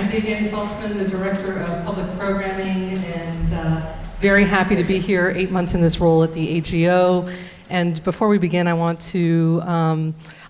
Edugyan, the Director of Public Programming, and very happy to be here 8 months in this role at the AGO. And before we begin, I want to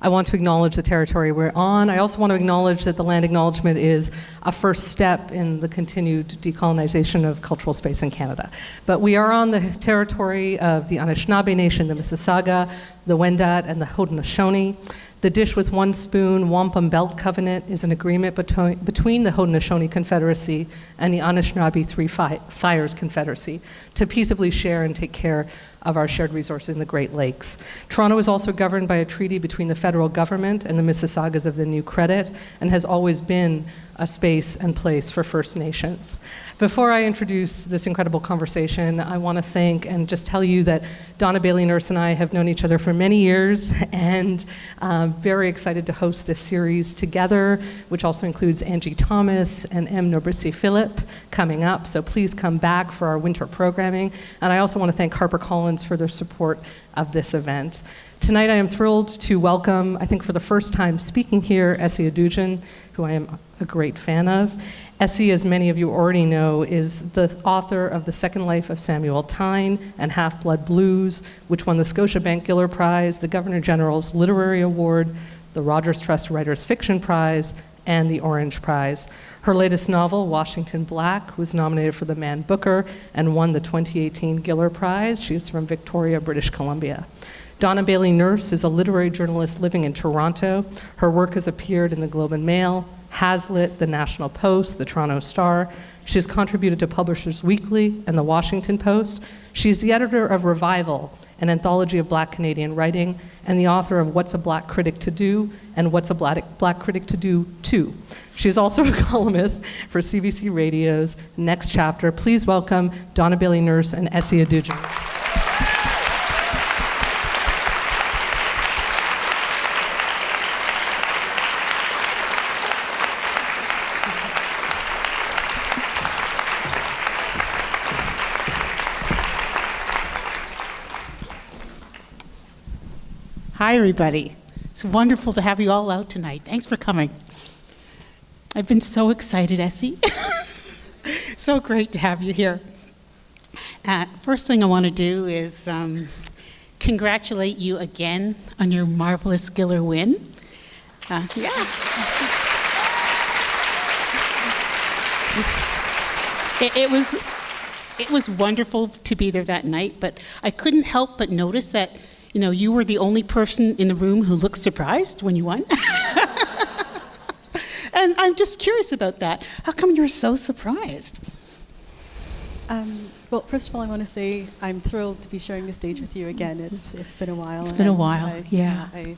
acknowledge the territory we're on. I also want to acknowledge that the land acknowledgement is a first step in the continued decolonization of cultural space in Canada. But we are on the territory of the Anishinaabe Nation, the Mississauga, the Wendat, and the Haudenosaunee. The Dish with One Spoon Wampum Belt Covenant is an agreement between the Haudenosaunee Confederacy and the Anishinaabe Three Fires Confederacy to peaceably share and take care of our shared resources in the Great Lakes. Toronto is also governed by a treaty between the federal government and the Mississaugas of the New Credit and has always been a space and place for First Nations. Before I introduce this incredible conversation, I want to thank and just tell you that Donna Bailey Nurse and I have known each other for many years and very excited to host this series together, which also includes Angie Thomas and M. Nobrisi Phillip coming up. So please come back for our winter programming. And I also want to thank HarperCollins for their support of this event. Tonight I am thrilled to welcome, I think for the first time speaking here, Essie Edugyan, who I am a great fan of. Essie, as many of you already know, is the author of The Second Life of Samuel Tyne and Half-Blood Blues, which won the Scotiabank Giller Prize, the Governor General's Literary Award, the Rogers Trust Writers Fiction Prize, and the Orange Prize. Her latest novel, Washington Black, was nominated for the Man Booker and won the 2018 Giller Prize. She is from Victoria, British Columbia. Donna Bailey Nurse is a literary journalist living in Toronto. Her work has appeared in the Globe and Mail, Hazlitt, the National Post, the Toronto Star. She has contributed to Publishers Weekly and the Washington Post. She is the editor of Revival, an anthology of Black Canadian writing, and the author of What's a Black Critic to Do and What's a Black Critic to Do Too. She is also a columnist for CBC Radio's Next Chapter. Please welcome Donna Bailey Nurse and Essie Edugyan. Hi, everybody. It's wonderful to have you all out tonight. Thanks for coming. I've been so excited, Essie. So great to have you here. First thing I want to do is congratulate you again on your marvelous Giller win. It was wonderful to be there that night, but I couldn't help but notice that you were the only person in the room who looked surprised when you won. And I'm just curious about that. How come you're so surprised? Well, first of all, I want to say I'm thrilled to be sharing the stage with you again. It's been a while. It's been a while, yeah. I'm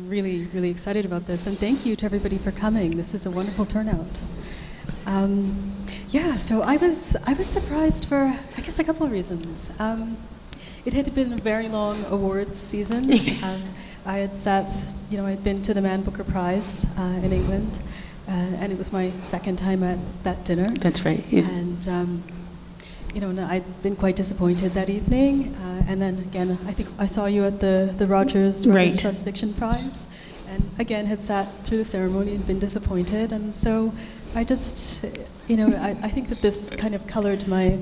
really, really excited about this. And thank you to everybody for coming. This is a wonderful turnout. So I was surprised for, I guess, a couple of reasons. It had been a very long awards season. I had I'd been to the Man Booker Prize in England, and it was my second time at that dinner. That's right. Yeah. And I'd been quite disappointed that evening. And then again, I think I saw you at the Rogers Trust Fiction Prize, and again had sat through the ceremony and been disappointed. And so I just, I think that this kind of colored my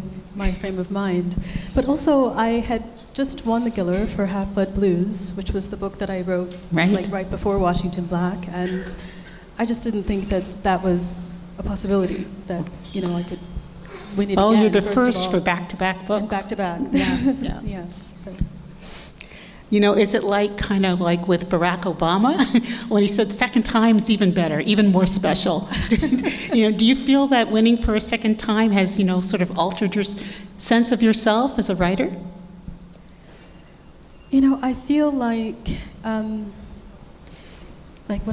frame of mind. But also, I had just won the Giller for Half-Blood Blues, which was the book that I wrote right before Washington Black, and I just didn't think that was a possibility, that I could win it again. Oh, you're the first for back-to-back books? Back-to-back, yeah. So. Is it kind of like with Barack Obama, when he said second time's even better, even more special? Do you feel that winning for a second time has, sort of altered your sense of yourself as a writer? I feel like when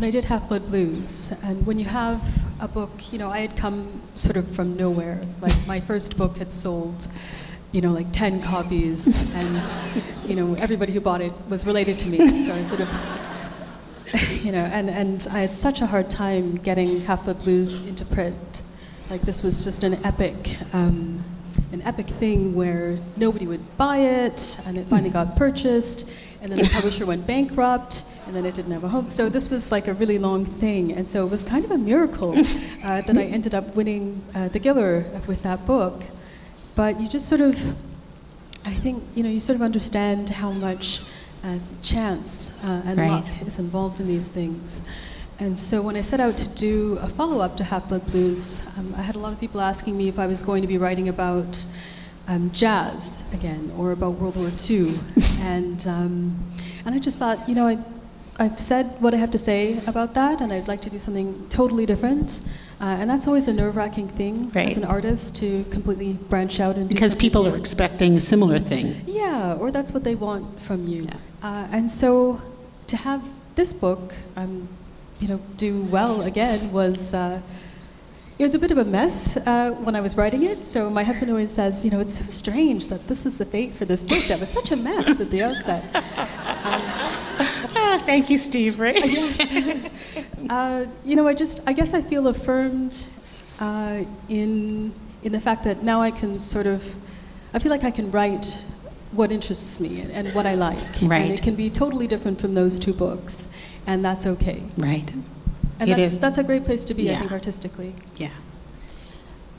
I did Half-Blood Blues, and when you have a book, I had come sort of from nowhere. Like, my first book had sold 10 copies, and everybody who bought it was related to me. So I sort of, and I had such a hard time getting Half-Blood Blues into print. Like, this was just an epic thing where nobody would buy it, and it finally got purchased, and then the publisher went bankrupt, and and then it didn't have a home. So this was like a really long thing, and so it was kind of a miracle that I ended up winning the Giller with that book. But you just sort of, I think, you sort of understand how much chance and luck is involved in these things. And so when I set out to do a follow-up to Half-Blood Blues, I had a lot of people asking me if I was going to be writing about jazz again, or about World War II. And I just thought, I've said what I have to say about that, and I'd like to do something totally different. And that's always a nerve-wracking thing as an artist, to completely branch out and do because people new. are expecting a similar thing. Yeah, or that's what they want from you. Yeah. And so to have this book, do well again was. It was a bit of a mess when I was writing it, so my husband always says, it's so strange that this is the fate for this book that was such a mess at the outset. Thank you, Steve. Right? Yes. I guess I feel affirmed in the fact that now I feel like I can write what interests me and what I like. Right. And it can be totally different from those two books, and that's okay. Right. And that's a great place to be, I think, artistically. Yeah.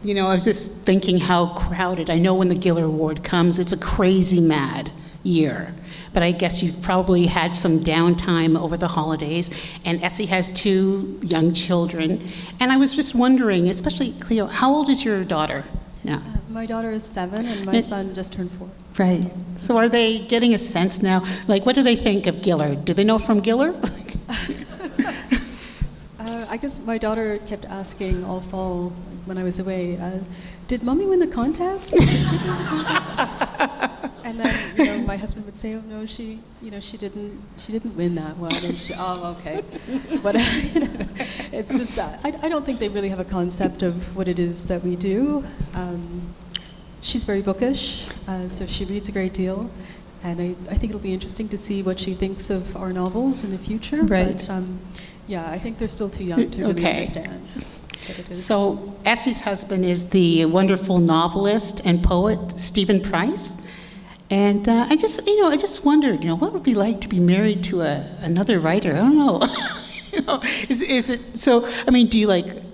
I was just thinking how crowded. I know when the Giller Award comes, it's a crazy mad year. But I guess you've probably had some downtime over the holidays. And Essie has 2 young children. And I was just wondering, especially Cleo, how old is your daughter now? My daughter is 7, and my son just turned 4. Right. So are they getting a sense now? Like, what do they think of Giller? Do they know from Giller? I guess my daughter kept asking all fall when I was away, did Mommy win the contest? And then, my husband would say, oh no, she didn't win that one. And okay. But it's just, I don't think they really have a concept of what it is that we do. She's very bookish, so she reads a great deal. And I think it'll be interesting to see what she thinks of our novels in the future. Right. But, yeah, I think they're still too young to really understand what it is. So Essie's husband is the wonderful novelist and poet Stephen Price. And I just wondered, what would it be like to be married to another writer? I don't know. Is it so? I mean, do you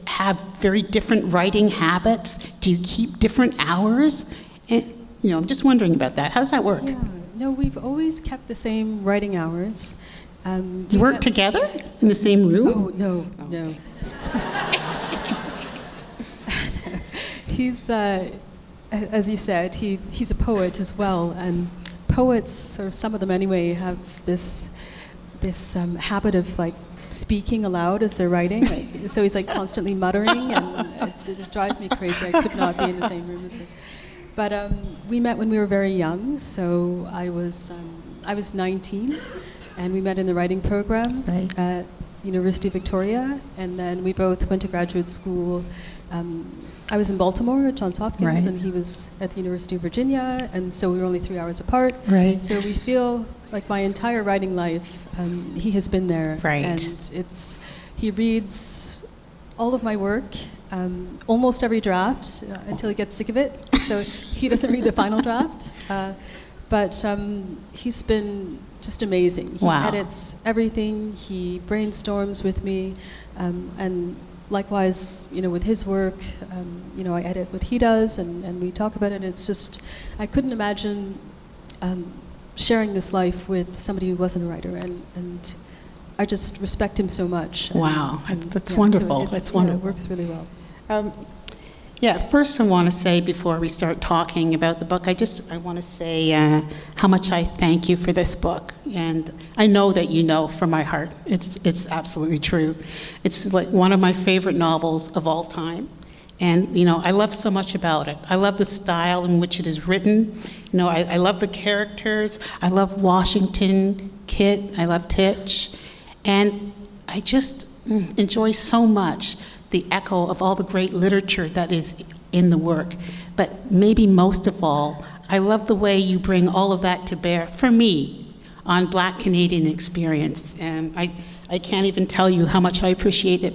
have very different writing habits? Do you keep different hours? And I'm just wondering about that. How does that work? Yeah, no, we've always kept the same writing hours. Do you work together in the same room? Oh no. He's, as you said, he's a poet as well, and poets, or some of them anyway, have this habit of speaking aloud as they're writing. So he's constantly muttering, and it drives me crazy. I could not be in the same room as this. But we met when we were very young. So I was 19. And we met in the writing program at University of Victoria, and then we both went to graduate school. I was in Baltimore at Johns Hopkins, and he was at the University of Virginia, and so we were only 3 hours apart. Right. So we feel like my entire writing life, he has been there. Right. And he reads all of my work, almost every draft, until he gets sick of it. So he doesn't read the final draft. But he's been just amazing. He edits everything. He brainstorms with me, and likewise, with his work, I edit what he does, and we talk about it. And it's just, I couldn't imagine sharing this life with somebody who wasn't a writer, and I just respect him so much. Wow, that's wonderful. So that's wonderful. It works really well. First I want to say, before we start talking about the book, I want to say how much I thank you for this book. And I know that from my heart. It's absolutely true. It's one of my favorite novels of all time. And, I love so much about it. I love the style in which it is written. I love the characters. I love Washington, Kit. I love Titch. And I just enjoy so much the echo of all the great literature that is in the work. But maybe most of all, I love the way you bring all of that to bear, for me, on Black Canadian experience. And I can't even tell you how much I appreciate it.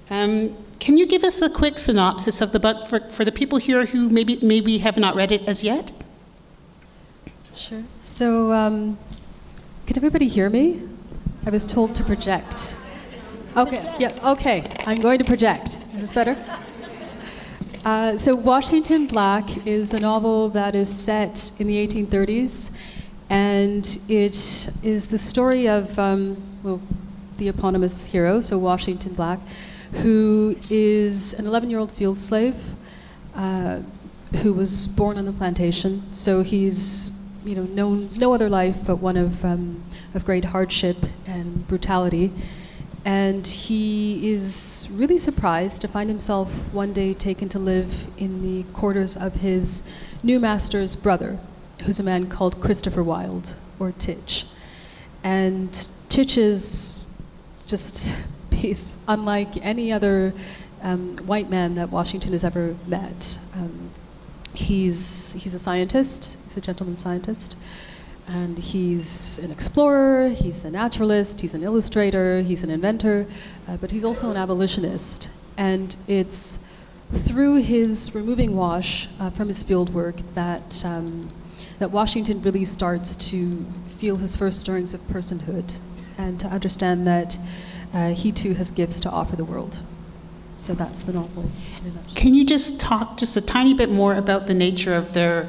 Can you give us a quick synopsis of the book for the people here who maybe have not read it as yet? Sure. So, can everybody hear me? I was told to project. Okay, yeah, okay. I'm going to project. Is this better? So Washington Black is a novel that is set in the 1830s, and it is the story of the eponymous hero, so Washington Black, who is an 11-year-old field slave who was born on the plantation. So he's known no other life but one of great hardship and brutality. And he is really surprised to find himself one day taken to live in the quarters of his new master's brother, who's a man called Christopher Wilde, or Titch. And Titch is just, he's unlike any other white man that Washington has ever met. He's a scientist, he's a gentleman scientist. And he's an explorer, he's a naturalist, he's an illustrator, he's an inventor, but he's also an abolitionist. And it's through his removing wash from his field work that Washington really starts to feel his first stirrings of personhood and to understand that he too has gifts to offer the world. So that's the novel. Can you just talk just a tiny bit more about the nature of their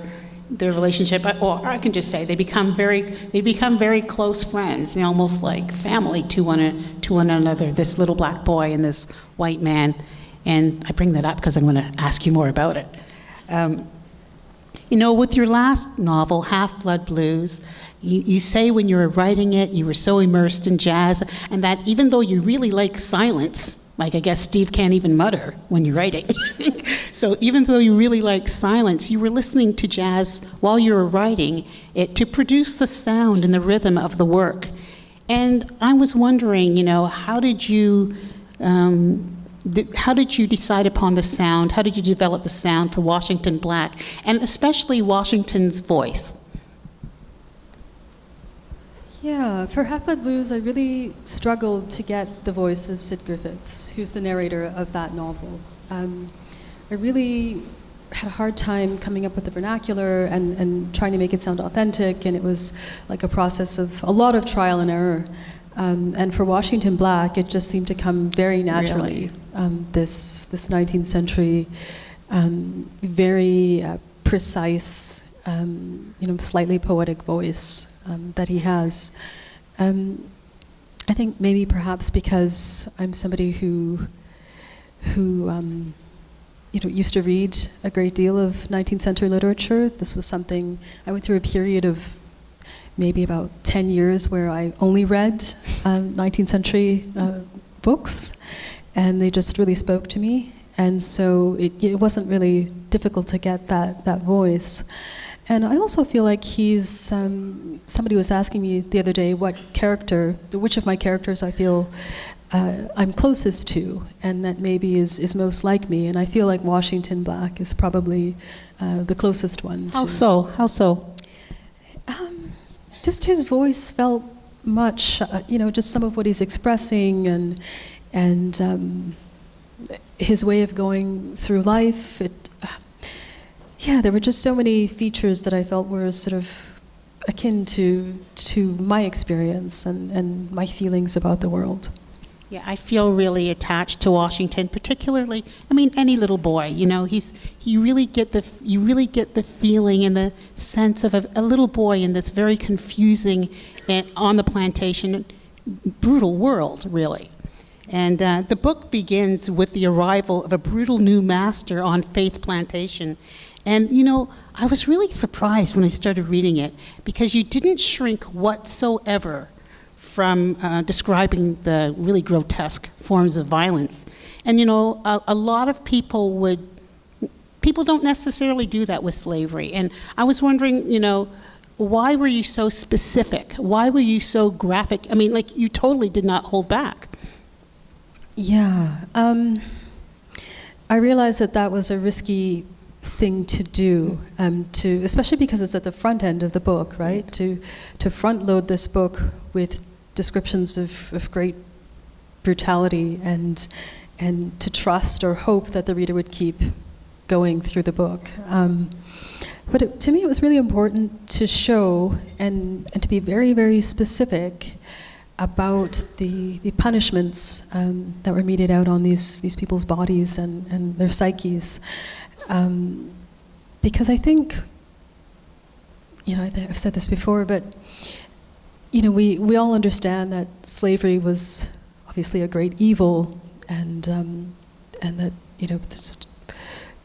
relationship? Or I can just say they become very close friends. They're almost like family to one another. This little black boy and this white man. And I bring that up because I'm going to ask you more about it. With your last novel, Half-Blood Blues, you say when you were writing it, you were so immersed in jazz, and that even though you really like silence, like I guess Steve can't even mutter when you're writing. So even though you really like silence, you were listening to jazz while you were writing it to produce the sound and the rhythm of the work. And I was wondering, how did you decide upon the sound? How did you develop the sound for Washington Black, and especially Washington's voice? Yeah, for Half-Blood Blues, I really struggled to get the voice of Sid Griffiths, who's the narrator of that novel. I really had a hard time coming up with the vernacular and trying to make it sound authentic, and it was like a process of a lot of trial and error. And for Washington Black, it just seemed to come very naturally. Really? This 19th century, very precise, slightly poetic voice that he has. I think maybe perhaps because I'm somebody who used to read a great deal of 19th century literature. This was something, I went through a period of maybe about 10 years where I only read 19th century books, and they just really spoke to me. And so it wasn't really difficult to get that voice. And I also feel like he's, somebody was asking me the other day which of my characters I feel I'm closest to, and that maybe is most like me. And I feel like Washington Black is probably the closest one. How so? Just his voice felt much, just some of what he's expressing and his way of going through life. There were just so many features that I felt were sort of akin to my experience and my feelings about the world. Yeah, I feel really attached to Washington, particularly. Any little boy, you really get the feeling and the sense of a little boy in this very confusing on the plantation, brutal world, really. And the book begins with the arrival of a brutal new master on Faith Plantation. And, I was really surprised when I started reading it because you didn't shrink whatsoever from describing the really grotesque forms of violence. And, a lot of people don't necessarily do that with slavery. And I was wondering, why were you so specific? Why were you so graphic? You totally did not hold back. Yeah. I realized that was a risky thing to do, especially because it's at the front end of the book, right? To front load this book with descriptions of great brutality and to trust or hope that the reader would keep going through the book. But to me, it was really important to show and to be very, very specific about the punishments that were meted out on these people's bodies and their psyches. Because I think, I've said this before, but, we all understand that slavery was obviously a great evil and that, it's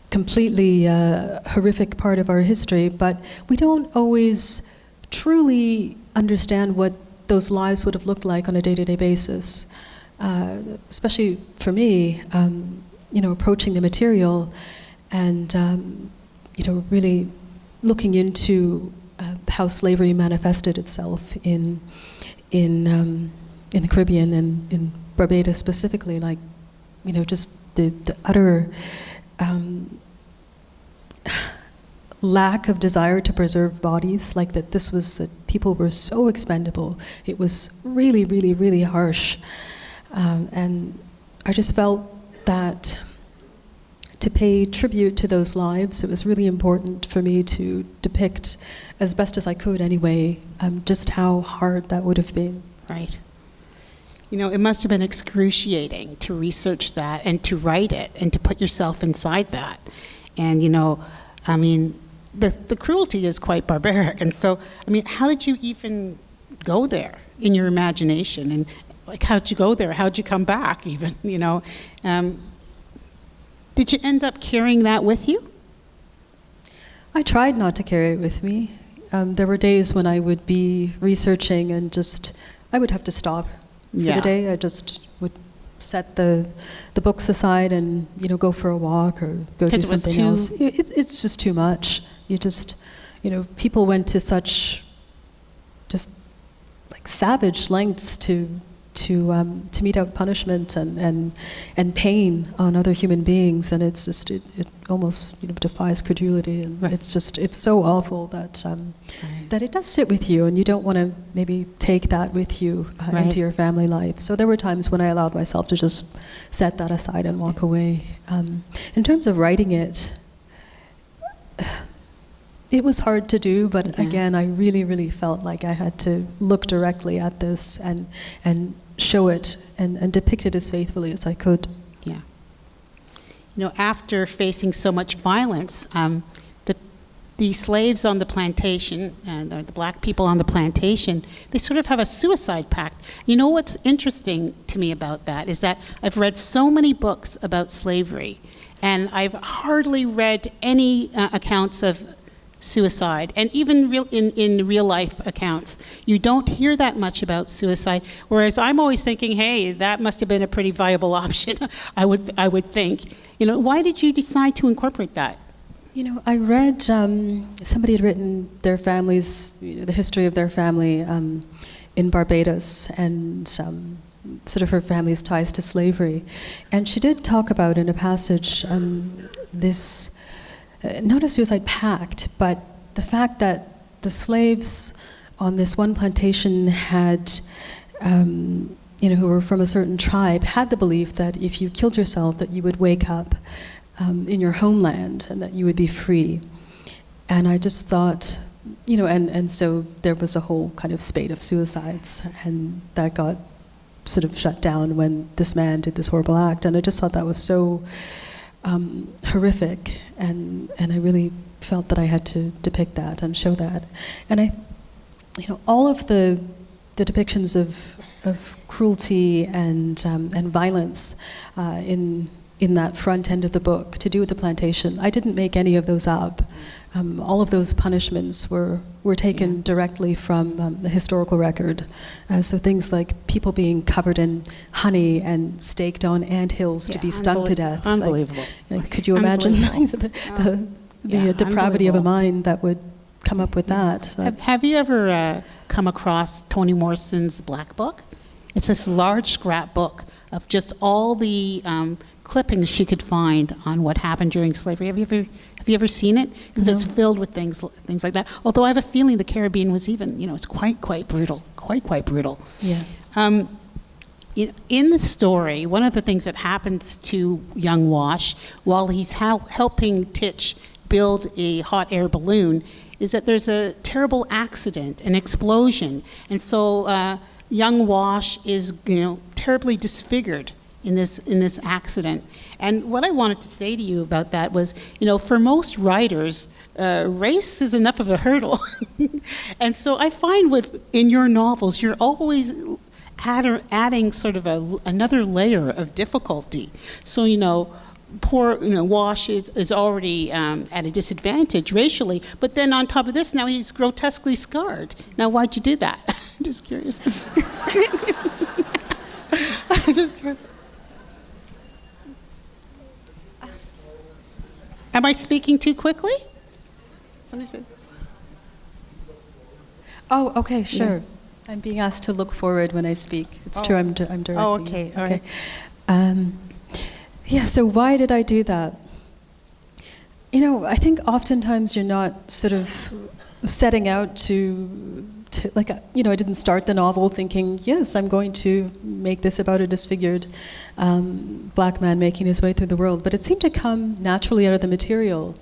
completely horrific part of our history, but we don't always truly understand what those lives would have looked like on a day-to-day basis. Especially for me, approaching the material and, really looking into how slavery manifested itself in the Caribbean and in Barbados specifically, like, just the utter lack of desire to preserve bodies, like that people were so expendable. It was really, really, really harsh. And I just felt that to pay tribute to those lives, it was really important for me to depict, as best as I could anyway, just how hard that would have been. Right. It must have been excruciating to research that and to write it and to put yourself inside that. And, the cruelty is quite barbaric. And so, how did you even go there in your imagination? And, how'd you go there? How'd you come back even, Did you end up carrying that with you? I tried not to carry it with me. There were days when I would be researching and I would have to stop for the day. I just would set the books aside and, go for a walk or go do something else. It's just too much. People went to such just like savage lengths to mete out punishment and pain on other human beings, and it's just it almost defies credulity, and right. It's so awful that that it does sit with you, and you don't want to maybe take that with you right. into your family life. So there were times when I allowed myself to just set that aside and walk away. In terms of writing it, it was hard to do, but again, I really, really felt like I had to look directly at this and show it and depict it as faithfully as I could. Yeah. After facing so much violence, the slaves on the plantation and the black people on the plantation, they sort of have a suicide pact. What's interesting to me about that is that I've read so many books about slavery, and I've hardly read any accounts of suicide, and even in real life accounts, you don't hear that much about suicide. Whereas I'm always thinking, hey, that must have been a pretty viable option. I would think. Why did you decide to incorporate that? I read somebody had written their family's, the history of their family in Barbados, and sort of her family's ties to slavery, and she did talk about in a passage this. Not a suicide pact, but the fact that the slaves on this one plantation had, who were from a certain tribe, had the belief that if you killed yourself, that you would wake up in your homeland and that you would be free. And I just thought, and so there was a whole kind of spate of suicides, and that got sort of shut down when this man did this horrible act. And I just thought that was so horrific, and I really felt that I had to depict that and show that. And all of the depictions of cruelty and violence in that front end of the book to do with the plantation, I didn't make any of those up. All of those punishments were taken directly from the historical record. So things like people being covered in honey and staked on anthills to be stung to death. Unbelievable. Could you imagine the depravity of a mind that would come up with that? Have you ever come across Toni Morrison's Black Book? It's this large scrapbook of just all the clippings she could find on what happened during slavery. Have you ever seen it? Because it's filled with things like that. Although I have a feeling the Caribbean was even, it's quite brutal, quite brutal. Yes. In the story, one of the things that happens to young Wash while he's helping Titch build a hot air balloon is that there's a terrible accident, an explosion, and so young Wash is, terribly disfigured in this accident. And what I wanted to say to you about that was, for most writers, race is enough of a hurdle. And so I find in your novels, you're always adding sort of another layer of difficulty. So, poor Wash is already at a disadvantage racially, but then on top of this, now he's grotesquely scarred. Now, why'd you do that? I'm just curious. I'm just curious. Am I speaking too quickly? Somebody said. Oh, okay, sure. Yeah. I'm being asked to look forward when I speak. It's true, I'm directing. Oh, okay, all right. Yeah, so why did I do that? I think oftentimes you're not sort of setting out to I didn't start the novel thinking, yes, I'm going to make this about a disfigured black man making his way through the world. But it seemed to come naturally out of the material.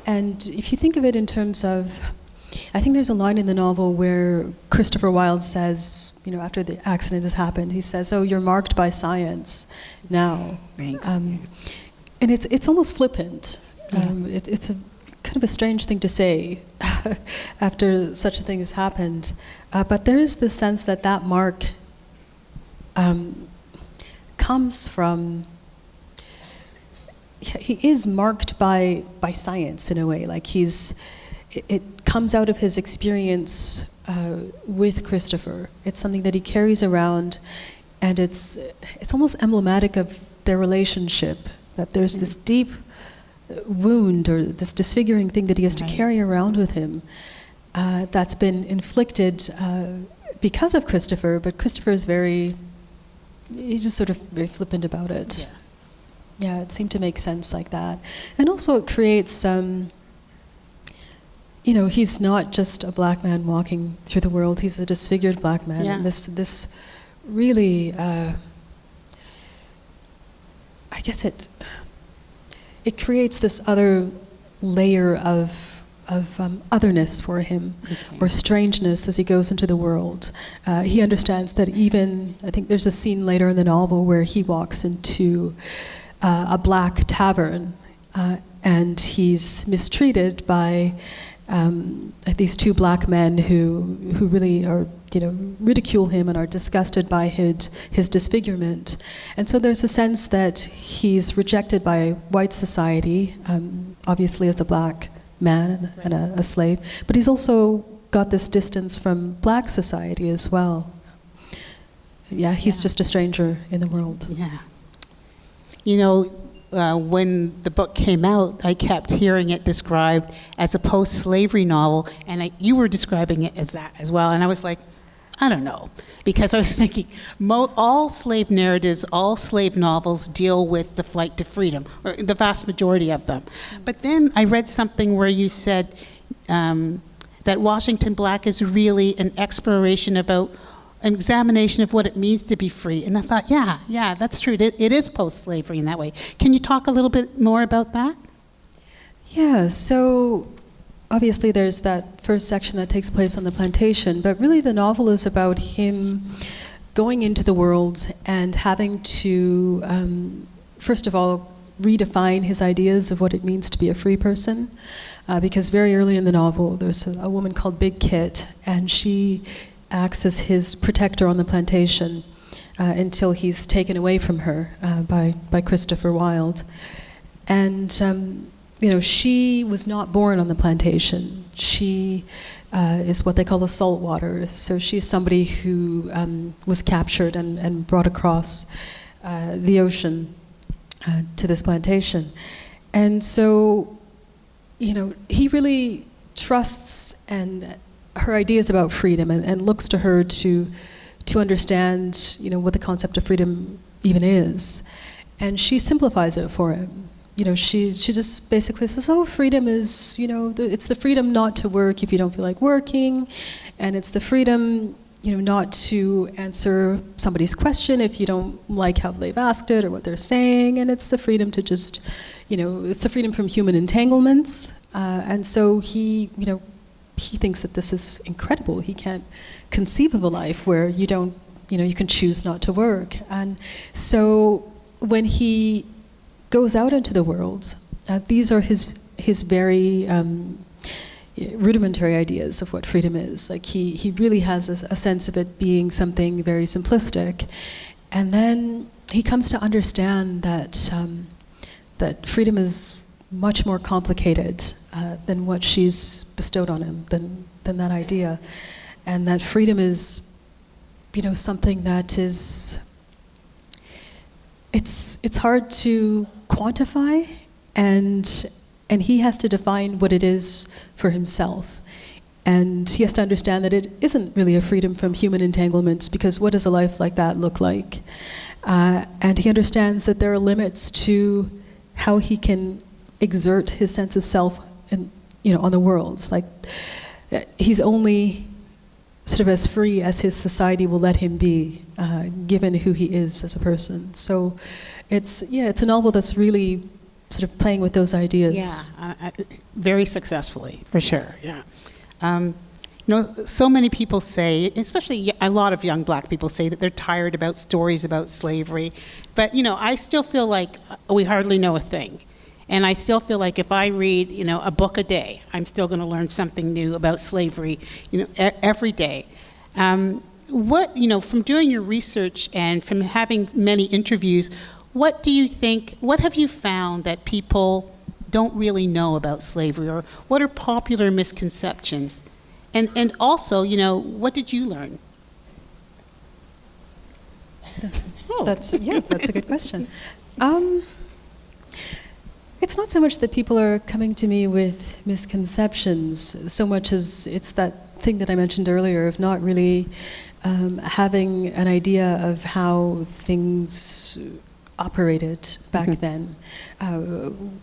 And if you think of it in terms of, I think there's a line in the novel where Christopher Wilde says, after the accident has happened, he says, "Oh, you're marked by science now." Thanks. And it's almost flippant. It's a kind of a strange thing to say after such a thing has happened. But there is this sense that mark comes from, he is marked by science in a way. Like it comes out of his experience with Christopher. It's something that he carries around, and it's almost emblematic of their relationship, that there's this deep wound or this disfiguring thing that he has to carry around with him that's been inflicted because of Christopher, but Christopher is he's just sort of very flippant about it. Yeah, it seemed to make sense like that. And also it creates he's not just a black man walking through the world, he's a disfigured black man. Yeah. And this really, I guess it creates this other layer of otherness for him, or strangeness as he goes into the world. He understands that I think there's a scene later in the novel where he walks into a black tavern and he's mistreated by these two black men who really are, ridicule him and are disgusted by his disfigurement. And so there's a sense that he's rejected by white society, obviously as a black man and a slave, but he's also got this distance from black society as well. Yeah, he's just a stranger in the world. Yeah. When the book came out, I kept hearing it described as a post-slavery novel, and you were describing it as that as well. And I was like, I don't know, because I was thinking all slave narratives, all slave novels deal with the flight to freedom, or the vast majority of them. But then I read something where you said that Washington Black is really an exploration about an examination of what it means to be free. And I thought, yeah, that's true. It is post-slavery in that way. Can you talk a little bit more about that? Yeah, so obviously there's that first section that takes place on the plantation, but really the novel is about him going into the world and having to, first of all, redefine his ideas of what it means to be a free person. Because very early in the novel, there's a woman called Big Kit, and she acts as his protector on the plantation until he's taken away from her by Christopher Wilde. And she was not born on the plantation. She is what they call a saltwater. So she's somebody who was captured and brought across the ocean to this plantation. And so, he really trusts her ideas about freedom and looks to her to understand, what the concept of freedom even is. And she simplifies it for him. She just basically says, oh, freedom is, it's the freedom not to work if you don't feel like working, and it's the freedom, not to answer somebody's question if you don't like how they've asked it or what they're saying, and it's the freedom to just, it's the freedom from human entanglements. And so he thinks that this is incredible. He can't conceive of a life where you don't you can choose not to work. And so when he goes out into the world, these are his very rudimentary ideas of what freedom is. Like he really has a sense of it being something very simplistic. And then he comes to understand that that freedom is much more complicated than what she's bestowed on him, than that idea. And that freedom is, something that is, it's hard to quantify, and he has to define what it is for himself. And he has to understand that it isn't really a freedom from human entanglements, because what does a life like that look like? And he understands that there are limits to how he can exert his sense of self on the world. It's like he's only sort of as free as his society will let him be, given who he is as a person. So it's a novel that's really sort of playing with those ideas. Yeah, very successfully, for sure, yeah. So many people say, especially a lot of young black people say that they're tired about stories about slavery. But, I still feel like we hardly know a thing. And I still feel like if I read, a book a day, I'm still going to learn something new about slavery, every day. From doing your research and from having many interviews, what have you found that people don't really know about slavery, or what are popular misconceptions? And also, what did you learn? That's a good question. It's not so much that people are coming to me with misconceptions, so much as it's that thing that I mentioned earlier of not really having an idea of how things operated back then,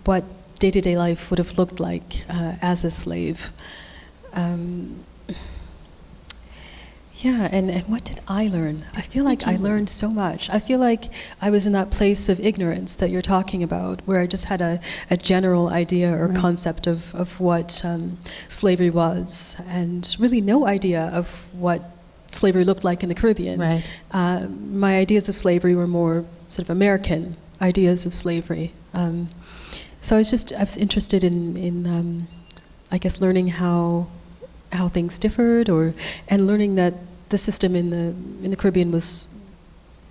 what day-to-day life would have looked like as a slave. And what did I learn? I feel like I learned so much. I feel like I was in that place of ignorance that you're talking about, where I just had a general idea or concept of what slavery was, and really no idea of what slavery looked like in the Caribbean. Right. My ideas of slavery were more sort of American ideas of slavery. So I was interested in I guess learning how things differed, and learning that the system in the Caribbean was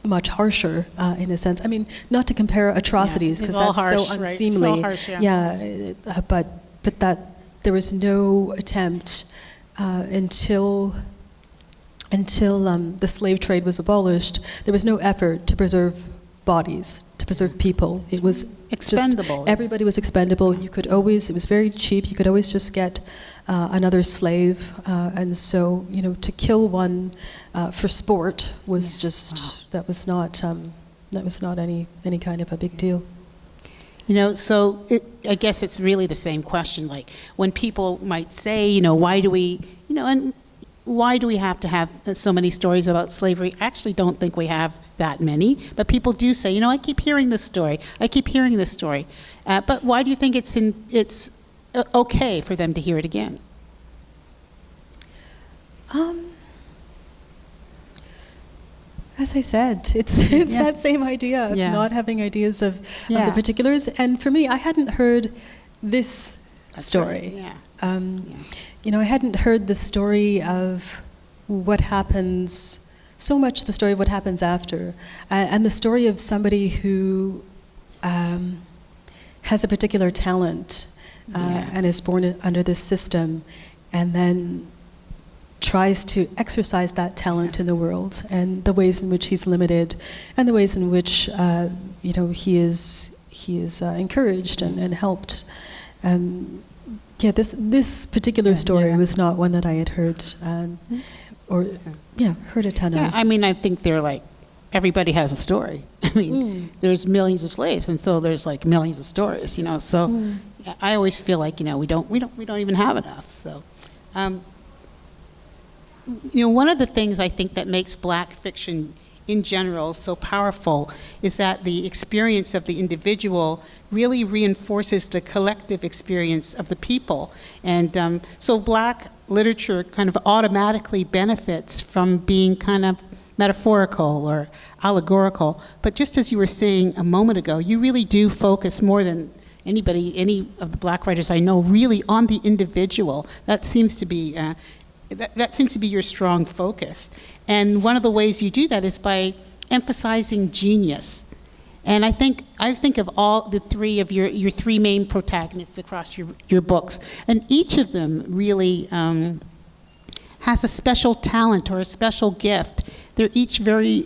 much harsher in a sense. I mean, not to compare atrocities, because that's harsh, so unseemly. Right? So harsh, but that there was no attempt until the slave trade was abolished. There was no effort to preserve bodies, to preserve people. It was expendable. Everybody was expendable. You could always, it was very cheap. You could always just get another slave, and so to kill one for sport was just that was not any kind of a big deal. So I guess it's really the same question. Like when people might say, why do we, why do we have to have so many stories about slavery? I actually don't think we have that many, but people do say, I keep hearing this story. I keep hearing this story. But why do you think it's okay for them to hear it again? As I said, it's that same idea of not having ideas of the particulars. And for me, I hadn't heard this story. Right. I hadn't heard the story of what happens, so much the story of what happens after, and the story of somebody who has a particular talent and is born under this system, and then tries to exercise that talent in the world, and the ways in which he's limited, and the ways in which he is encouraged and helped. This particular story was not one that I had heard, heard a ton of. I mean, I think they're like, everybody has a story. I mean, there's millions of slaves, and so there's like millions of stories, So I always feel like we don't even have enough. So, one of the things I think that makes Black fiction in general so powerful is that the experience of the individual really reinforces the collective experience of the people. And so Black literature kind of automatically benefits from being kind of metaphorical or allegorical. But just as you were saying a moment ago, you really do focus more than any of the Black writers I know, really on the individual. That seems to be that seems to be your strong focus. And one of the ways you do that is by emphasizing genius. And I think of all the three of your three main protagonists across your books, and each of them really has a special talent or a special gift. They're each very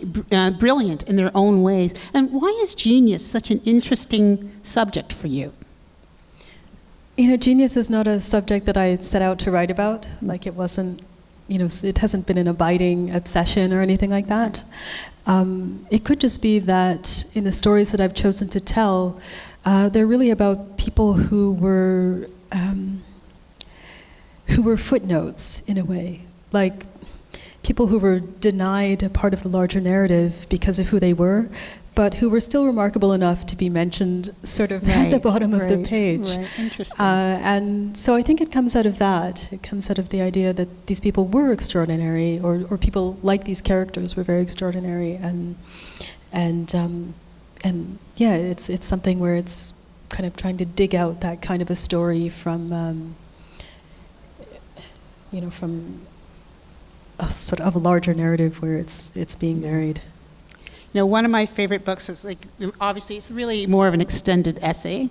brilliant in their own ways. And why is genius such an interesting subject for you? You know, genius is not a subject that I set out to write about. Like, it wasn't, you know, it hasn't been an abiding obsession or anything like that. It could just be that in the stories that I've chosen to tell, they're really about people who were footnotes in a way, like people who were denied a part of the larger narrative because of who they were, but who were still remarkable enough to be mentioned sort of at the bottom of the page. Right, interesting. And so I think it comes out of that. It comes out of the idea that these people were extraordinary, or people like these characters were very extraordinary, and yeah, it's something where it's kind of trying to dig out that kind of a story from from a sort of a larger narrative where it's being married. You know, one of my favorite books is, like, obviously it's really more of an extended essay,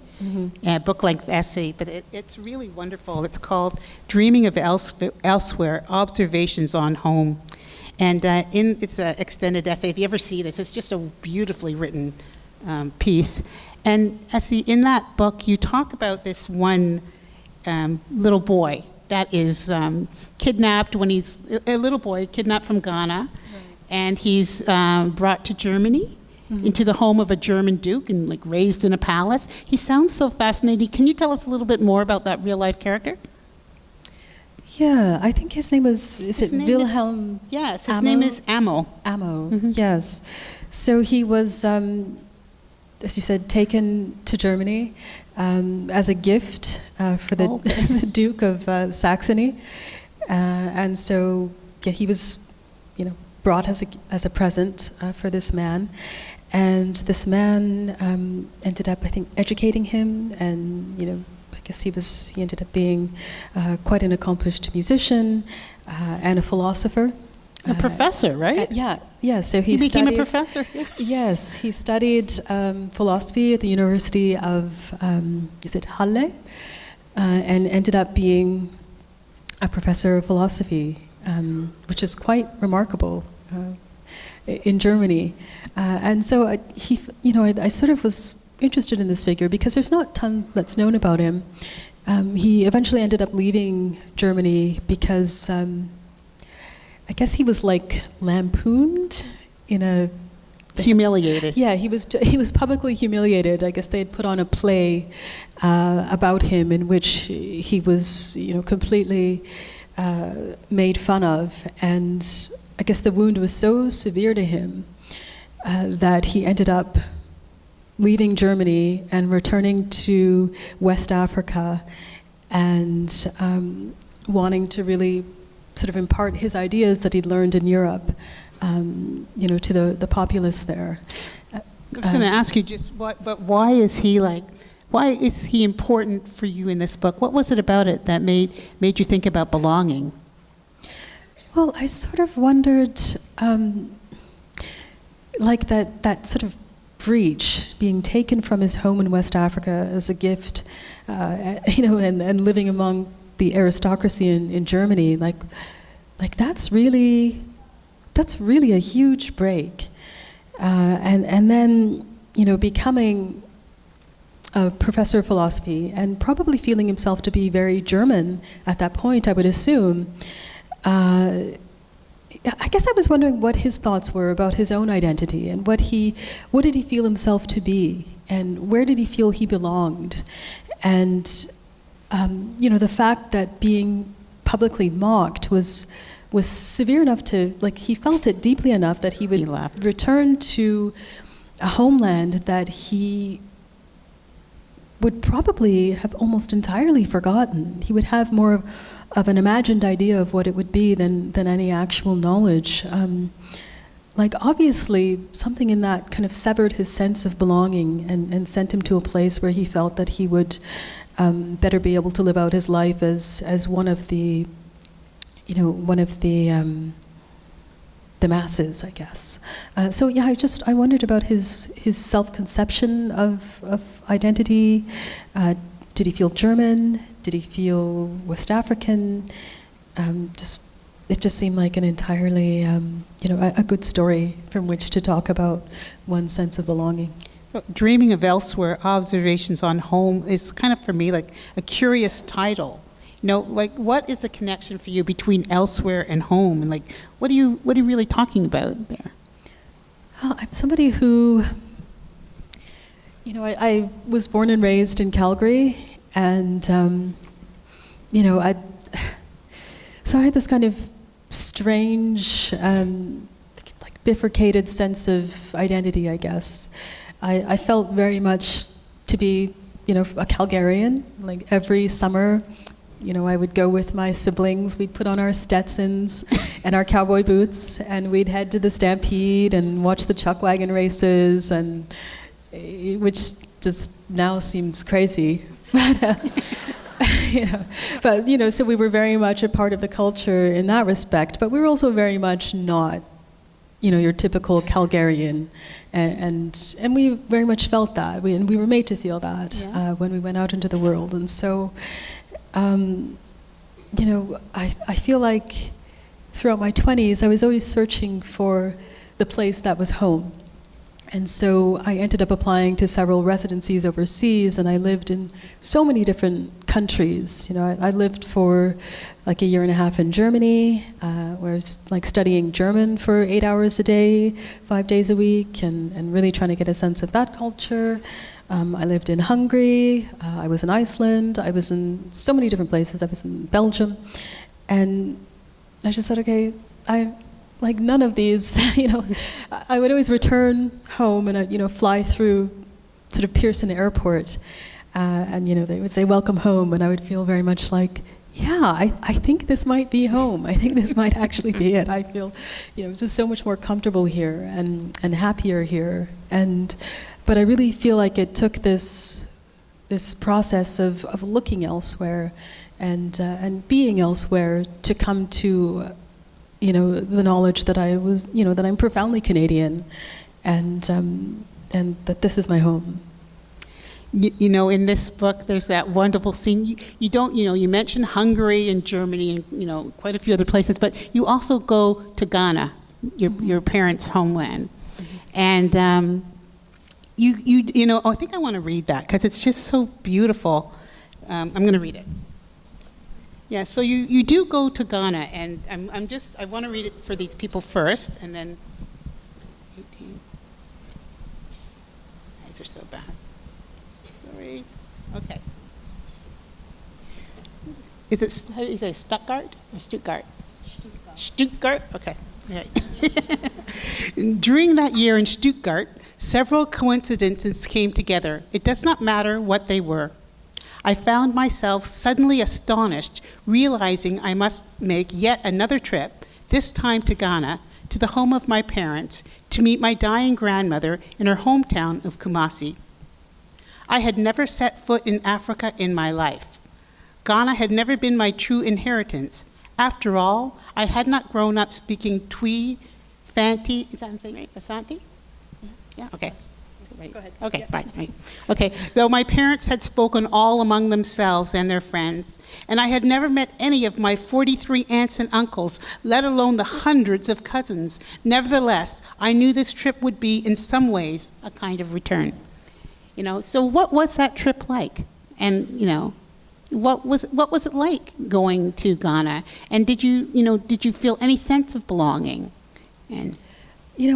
book-length essay, but it's really wonderful. It's called Dreaming of Elsewhere, Observations on Home. And it's an extended essay. If you ever see this, it's just a beautifully written piece. And in that book, you talk about this one little boy that is kidnapped when he's a little boy, kidnapped from Ghana. And he's brought to Germany, into the home of a German duke, and like raised in a palace. He sounds so fascinating. Can you tell us a little bit more about that real life character? Yeah, I think his name is it Wilhelm? Yes, his name is Amo. Amo, yes. So he was, as you said, taken to Germany as a gift for the, the Duke of Saxony. And so, yeah, he was, brought as a present for this man, and this man ended up, I think, educating him, and I guess he ended up being quite an accomplished musician and a philosopher. A professor, right? Yeah. So he became a professor. Yes, he studied philosophy at the University of Halle, and ended up being a professor of philosophy. Which is quite remarkable in Germany, and so I sort of was interested in this figure because there's not a ton that's known about him. He eventually ended up leaving Germany because I guess he was like lampooned in a humiliated. Yeah, he was publicly humiliated. I guess they had put on a play about him in which he was completely made fun of, and I guess the wound was so severe to him that he ended up leaving Germany and returning to West Africa and wanting to really sort of impart his ideas that he'd learned in Europe, to the populace there. I was going to ask you why is he important for you in this book? What was it about it that made you think about belonging? Well, I sort of wondered, like that sort of breach, being taken from his home in West Africa as a gift, and living among the aristocracy in Germany, like that's really a huge break, and then becoming a professor of philosophy and probably feeling himself to be very German at that point, I would assume. I guess I was wondering what his thoughts were about his own identity, and what did he feel himself to be, and where did he feel he belonged, and the fact that being publicly mocked was severe enough to, he felt it deeply enough that he would return to a homeland that he would probably have almost entirely forgotten. He would have more of an imagined idea of what it would be than any actual knowledge. like obviously something in that kind of severed his sense of belonging and sent him to a place where he felt that he would better be able to live out his life as one of the, the masses, I guess. So yeah, I wondered about his self-conception of identity. Did he feel German? Did he feel West African? It just seemed like an entirely, a good story from which to talk about one's sense of belonging. So, Dreaming of Elsewhere, Observations on Home is kind of, for me, like a curious title. Like, what is the connection for you between elsewhere and home? And like, what are you really talking about there? I'm somebody who, I was born and raised in Calgary, and, so I had this kind of strange, like bifurcated sense of identity, I guess. I felt very much to be, a Calgarian. Like every summer, I would go with my siblings. We'd put on our Stetsons and our cowboy boots, and we'd head to the Stampede and watch the chuck wagon races, and which just now seems crazy. But so we were very much a part of the culture in that respect, but we were also very much not, your typical Calgarian, and we very much felt that, and we were made to feel that when we went out into the world, and so, I feel like throughout my 20s, I was always searching for the place that was home. And so I ended up applying to several residencies overseas, and I lived in so many different countries. I lived for like a year and a half in Germany, where I was like studying German for 8 hours a day, 5 days a week, and really trying to get a sense of that culture. I lived in Hungary, I was in Iceland, I was in so many different places, I was in Belgium, and I just said, okay, like none of these, I would always return home and I'd, fly through sort of Pearson Airport, and they would say, welcome home, and I would feel very much like, yeah, I think this might be home. I think this might actually be it. I feel, just so much more comfortable here and happier here. But I really feel like it took this process of looking elsewhere and being elsewhere to come to the knowledge that I was, that I'm profoundly Canadian, and that this is my home. In this book, there's that wonderful scene. You mentioned Hungary and Germany and quite a few other places, but you also go to Ghana, your parents' homeland, and I think I want to read that because it's just so beautiful. I'm going to read it. Yeah, so you do go to Ghana, and I want to read it for these people first, and then 18. Eyes are so bad. Sorry. Okay. Is it, how do you say, Stuttgart or Stuttgart? Stuttgart? Okay. During that year in Stuttgart, several coincidences came together. It does not matter what they were. I found myself suddenly astonished, realizing I must make yet another trip, this time to Ghana, to the home of my parents, to meet my dying grandmother in her hometown of Kumasi. I had never set foot in Africa in my life. Ghana had never been my true inheritance. After all, I had not grown up speaking Twi, Fanti, is that I'm saying right? Asante? Yeah, okay. Right. Go ahead. Okay, yeah. fine. Right. Okay, though my parents had spoken all among themselves and their friends, and I had never met any of my 43 aunts and uncles, let alone the hundreds of cousins. Nevertheless, I knew this trip would be, in some ways, a kind of return. So what was that trip like? And, what was it like going to Ghana? And did you feel any sense of belonging? And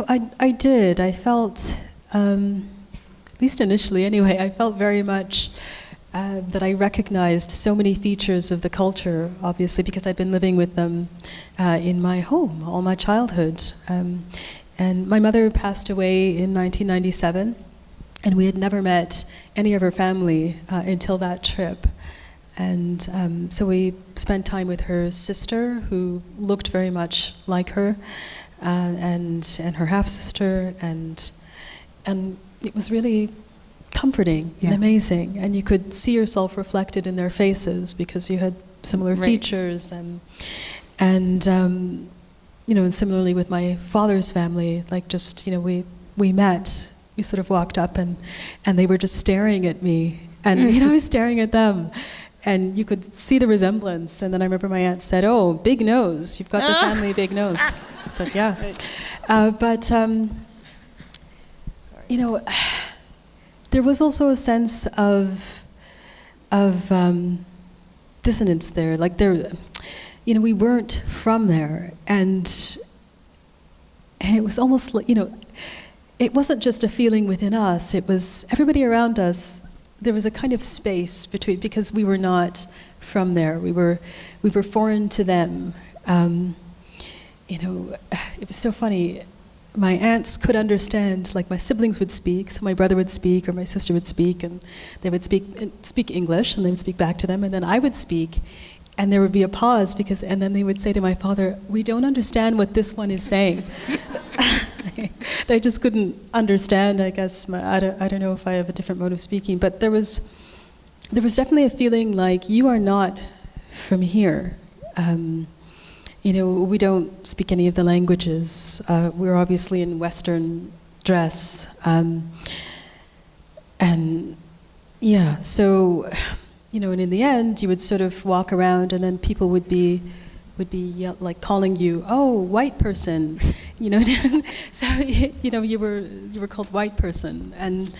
I did. I felt, at least initially anyway, I felt very much that I recognized so many features of the culture, obviously, because I'd been living with them in my home all my childhood. And my mother passed away in 1997, and we had never met any of her family until that trip. And so we spent time with her sister, who looked very much like her. and her half sister, and it was really comforting and amazing. And you could see yourself reflected in their faces because you had similar features, and and similarly with my father's family, like just we met. We sort of walked up and they were just staring at me, and I was staring at them. And you could see the resemblance. And then I remember my aunt said, "Oh, big nose. You've got the family big nose." I said, "Yeah." There was also a sense of dissonance there. Like we weren't from there. And it was almost like, it wasn't just a feeling within us. It was everybody around us. There was a kind of space between, because we were not from there. We were foreign to them. It was so funny. My aunts could understand, like my siblings would speak, so my brother would speak or my sister would speak, and they would speak English, and they would speak back to them, and then I would speak, and there would be a pause and then they would say to my father, "We don't understand what this one is saying." They just couldn't understand, I guess. I don't know if I have a different mode of speaking, but there was definitely a feeling like you are not from here. We don't speak any of the languages. We're obviously in Western dress, so and in the end, you would sort of walk around, and then people would be like calling you, "Oh, white person," So you were called white person, and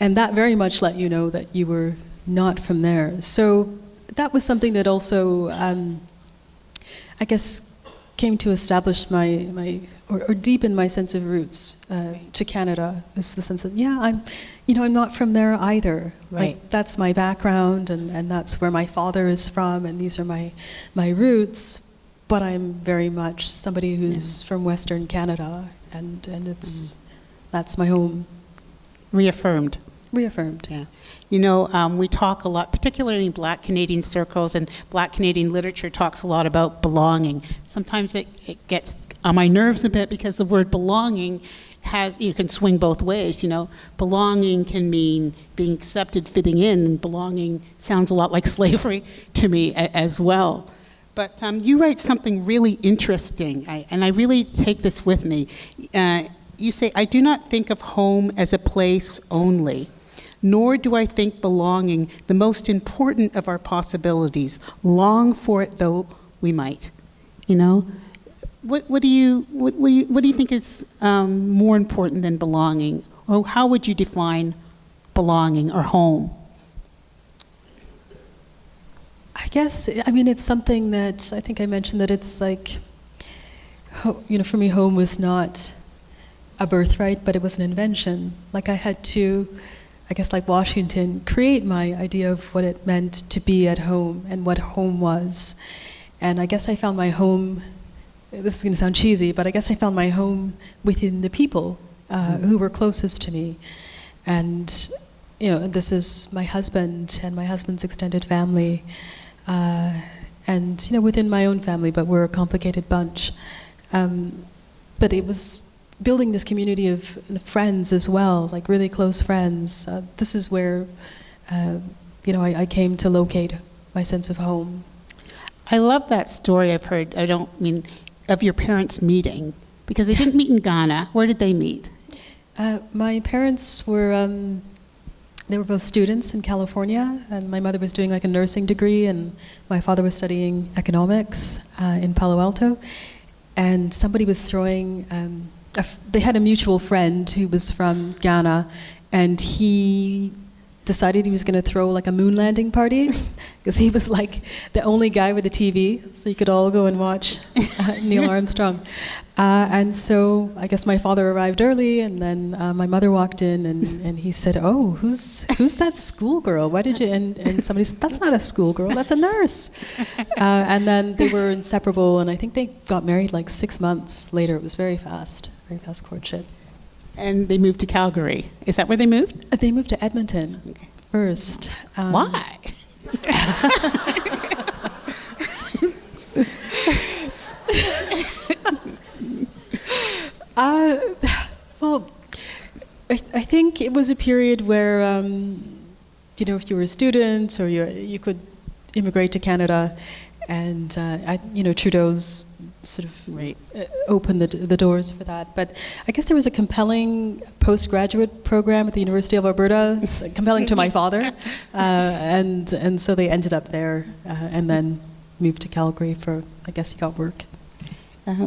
that very much let you know that you were not from there. So that was something that also, I guess, came to establish or deepen my sense of roots to Canada. Is the sense of I'm not from there either. Right. Like that's my background, and that's where my father is from, and these are my roots. But I'm very much somebody who's from Western Canada, and that's my home. Reaffirmed. Yeah. We talk a lot, particularly in Black Canadian circles, and Black Canadian literature talks a lot about belonging. Sometimes it gets on my nerves a bit because the word belonging you can swing both ways. Belonging can mean being accepted, fitting in, and belonging sounds a lot like slavery to me as well. But you write something really interesting, and I really take this with me. You say, "I do not think of home as a place only, nor do I think belonging the most important of our possibilities, long for it though we might." What do you think is more important than belonging, or how would you define belonging or home? I guess, it's something that I think I mentioned, that it's like, for me, home was not a birthright, but it was an invention. Like I had to, I guess like Washington, create my idea of what it meant to be at home and what home was. And I guess I found my home, this is going to sound cheesy, but I guess I found my home within the people who were closest to me. And, this is my husband and my husband's extended family. And within my own family, but we're a complicated bunch. But it was building this community of friends as well, like really close friends. This is where, I came to locate my sense of home. I love that story I've heard. I don't mean of your parents meeting, because they didn't meet in Ghana. Where did they meet? My parents were. They were both students in California, and my mother was doing like a nursing degree, and my father was studying economics in Palo Alto. And somebody was throwing, they had a mutual friend who was from Ghana, and he decided he was going to throw like a moon landing party, because he was like the only guy with a TV, so you could all go and watch Neil Armstrong. And so I guess my father arrived early, and then my mother walked in, and he said, "Oh, who's that schoolgirl? Why did you?" And somebody said, "That's not a schoolgirl, that's a nurse." And then they were inseparable, and I think they got married like 6 months later. It was very fast courtship. And they moved to Calgary. Is that where they moved? They moved to Edmonton first. Why? Well, I think it was a period where, if you were a student or you could immigrate to Canada, and Trudeau's sort of opened the doors for that. But I guess there was a compelling postgraduate program at the University of Alberta, compelling to my father, and so they ended up there, and then moved to Calgary for, I guess he got work.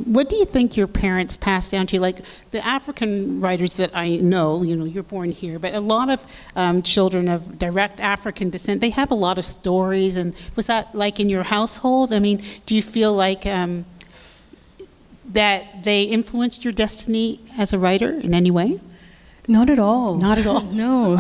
What do you think your parents passed down to you? Like the African writers that I know, you're born here, but a lot of children of direct African descent, they have a lot of stories. And was that like in your household? I mean, do you feel like that they influenced your destiny as a writer in any way? Not at all. Not at all? No.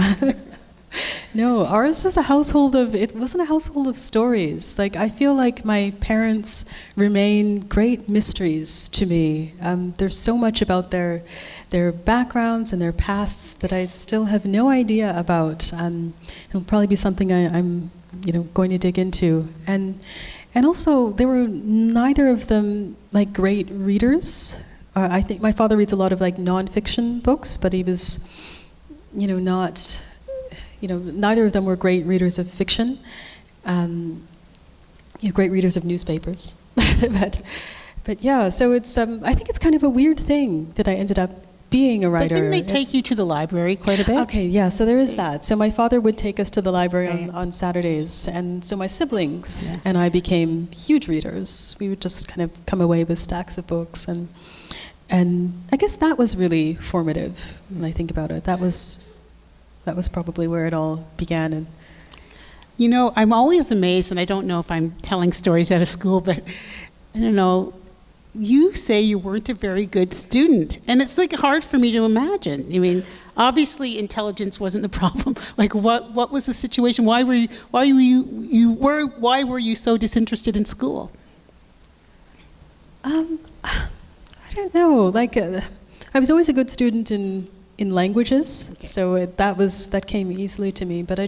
No, ours was it wasn't a household of stories. Like, I feel like my parents remain great mysteries to me. There's so much about their backgrounds and their pasts that I still have no idea about. It'll probably be something I'm going to dig into. And also, they were neither of them like great readers. I think my father reads a lot of like nonfiction books, but he was, not. Neither of them were great readers of fiction, great readers of newspapers. but yeah, so it's, I think it's kind of a weird thing that I ended up being a writer. But didn't they take you to the library quite a bit? Okay, yeah, so there is that. So my father would take us to the library on Saturdays, and so my siblings and I became huge readers. We would just kind of come away with stacks of books, and I guess that was really formative when I think about it. That was probably where it all began. And I'm always amazed, and I don't know if I'm telling stories out of school, but I don't know, you say you weren't a very good student, and it's like hard for me to imagine. I mean, obviously intelligence wasn't the problem. Like, what was the situation? Why were you so disinterested in school? I don't know. Like, I was always a good student in languages, so that came easily to me. But I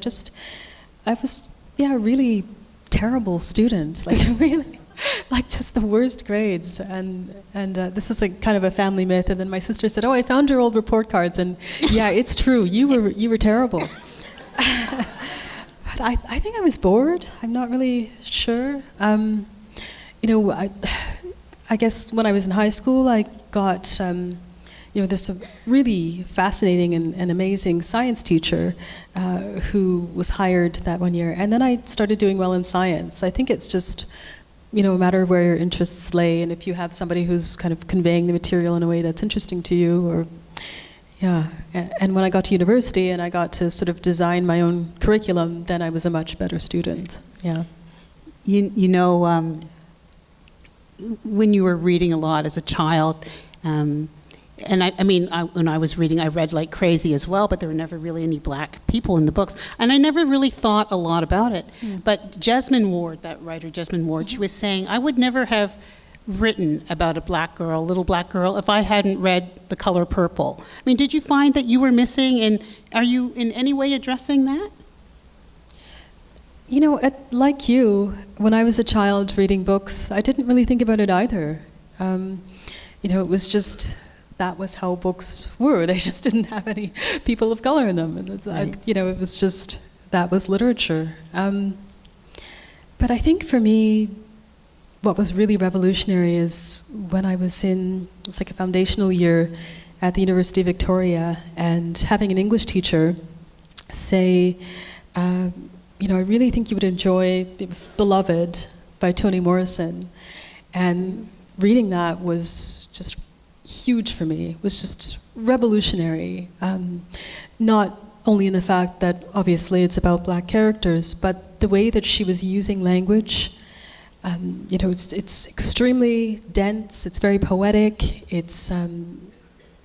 was a really terrible student, like really, like just the worst grades. And this is kind of a family myth. And then my sister said, "Oh, I found your old report cards, and yeah, it's true. You were terrible." But I think I was bored. I'm not really sure. I guess when I was in high school, I got. There's a really fascinating and amazing science teacher who was hired that one year. And then I started doing well in science. I think it's just, a matter of where your interests lay, and if you have somebody who's kind of conveying the material in a way that's interesting to you, And when I got to university and I got to sort of design my own curriculum, then I was a much better student, yeah. When you were reading a lot as a child, and when I was reading, I read like crazy as well, but there were never really any black people in the books. And I never really thought a lot about it. But Jesmyn Ward, that writer Jesmyn Ward, she was saying, I would never have written about a little black girl, if I hadn't read The Color Purple. I mean, did you find that you were missing, and are you in any way addressing that? Like you, when I was a child reading books, I didn't really think about it either. It was just... that was how books were. They just didn't have any people of color in them. And it was just, that was literature. But I think for me, what was really revolutionary is when I was it was like a foundational year at the University of Victoria, and having an English teacher say, I really think you would enjoy, it was Beloved by Toni Morrison. And reading that was just huge for me. It was just revolutionary. Not only in the fact that obviously it's about black characters, but the way that she was using language. It's extremely dense. It's very poetic. It's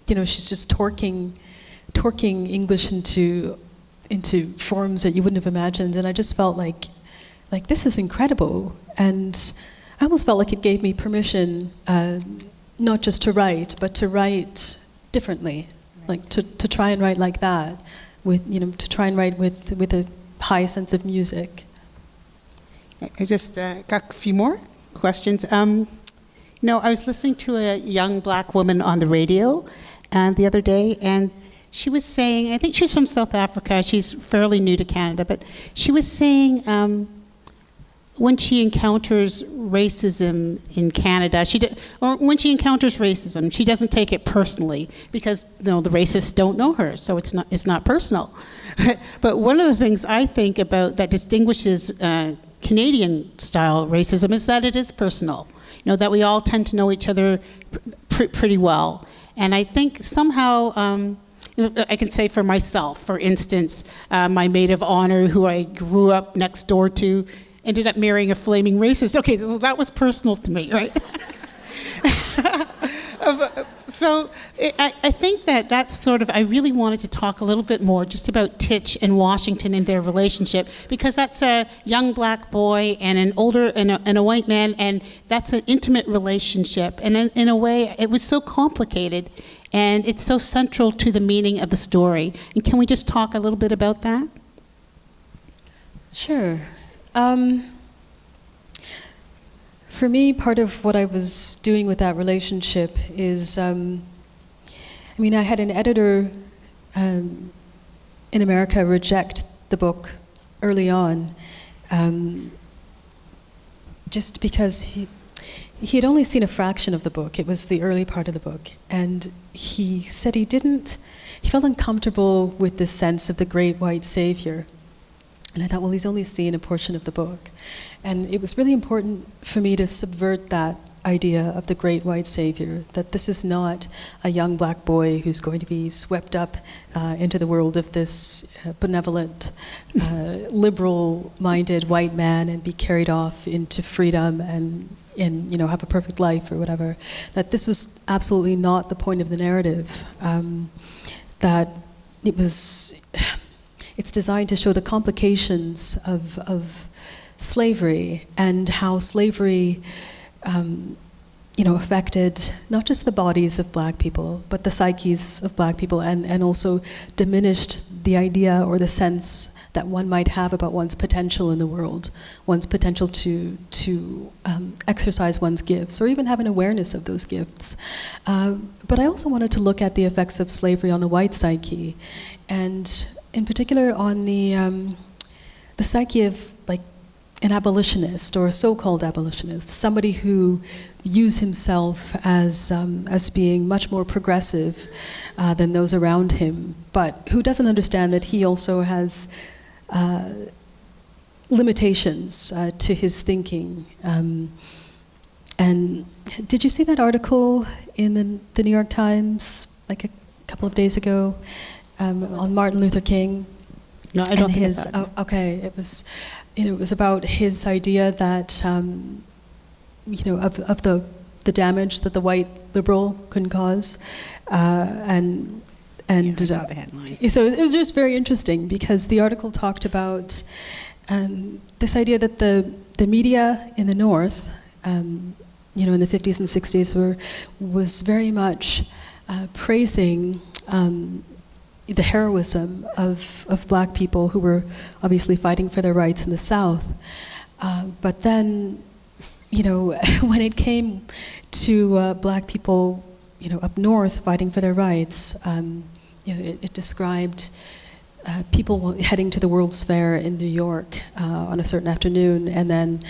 she's just torquing English into forms that you wouldn't have imagined. And I just felt like this is incredible. And I almost felt like it gave me permission. Not just to write, but to write differently, like to try and write like that, to try and write with a high sense of music. I just got a few more questions. No, I was listening to a young black woman on the radio the other day, and she was saying, I think she's from South Africa, she's fairly new to Canada, but she was saying when she encounters racism in Canada, or when she encounters racism, she doesn't take it personally because the racists don't know her, so it's not personal. But one of the things I think about that distinguishes Canadian-style racism is that it is personal. That we all tend to know each other pretty well. And I think somehow, I can say for myself, for instance, my maid of honor who I grew up next door to ended up marrying a flaming racist. Okay, so that was personal to me, right? So I think that's sort of, I really wanted to talk a little bit more just about Titch and Washington and their relationship, because that's a young black boy and an older, and a white man, and that's an intimate relationship. And in a way, it was so complicated, and it's so central to the meaning of the story. And can we just talk a little bit about that? Sure. For me, part of what I was doing with that relationship is, I had an editor in America reject the book early on, just because he had only seen a fraction of the book. It was the early part of the book. And he said he felt uncomfortable with the sense of the great white savior. And I thought, well, he's only seen a portion of the book. And it was really important for me to subvert that idea of the great white savior, that this is not a young black boy who's going to be swept up into the world of this benevolent, liberal-minded white man and be carried off into freedom and have a perfect life or whatever. That this was absolutely not the point of the narrative. That it's designed to show the complications of slavery and how slavery, affected not just the bodies of black people, but the psyches of black people, and also diminished the idea or the sense that one might have about one's potential in the world, one's potential to exercise one's gifts, or even have an awareness of those gifts. But I also wanted to look at the effects of slavery on the white psyche, and in particular on the psyche of an abolitionist or a so-called abolitionist, somebody who views himself as being much more progressive than those around him, but who doesn't understand that he also has limitations to his thinking. And did you see that article in the New York Times a couple of days ago on Martin Luther King? No, I don't think I saw it. Okay, it was about his idea that of the damage that the white liberal can cause, and I saw the headline. So it was just very interesting because the article talked about this idea that the media in the North, in the 50s and 60s, was very much praising the heroism of black people who were obviously fighting for their rights in the South. But then, when it came to black people, up north fighting for their rights, it described people heading to the World's Fair in New York on a certain afternoon, and then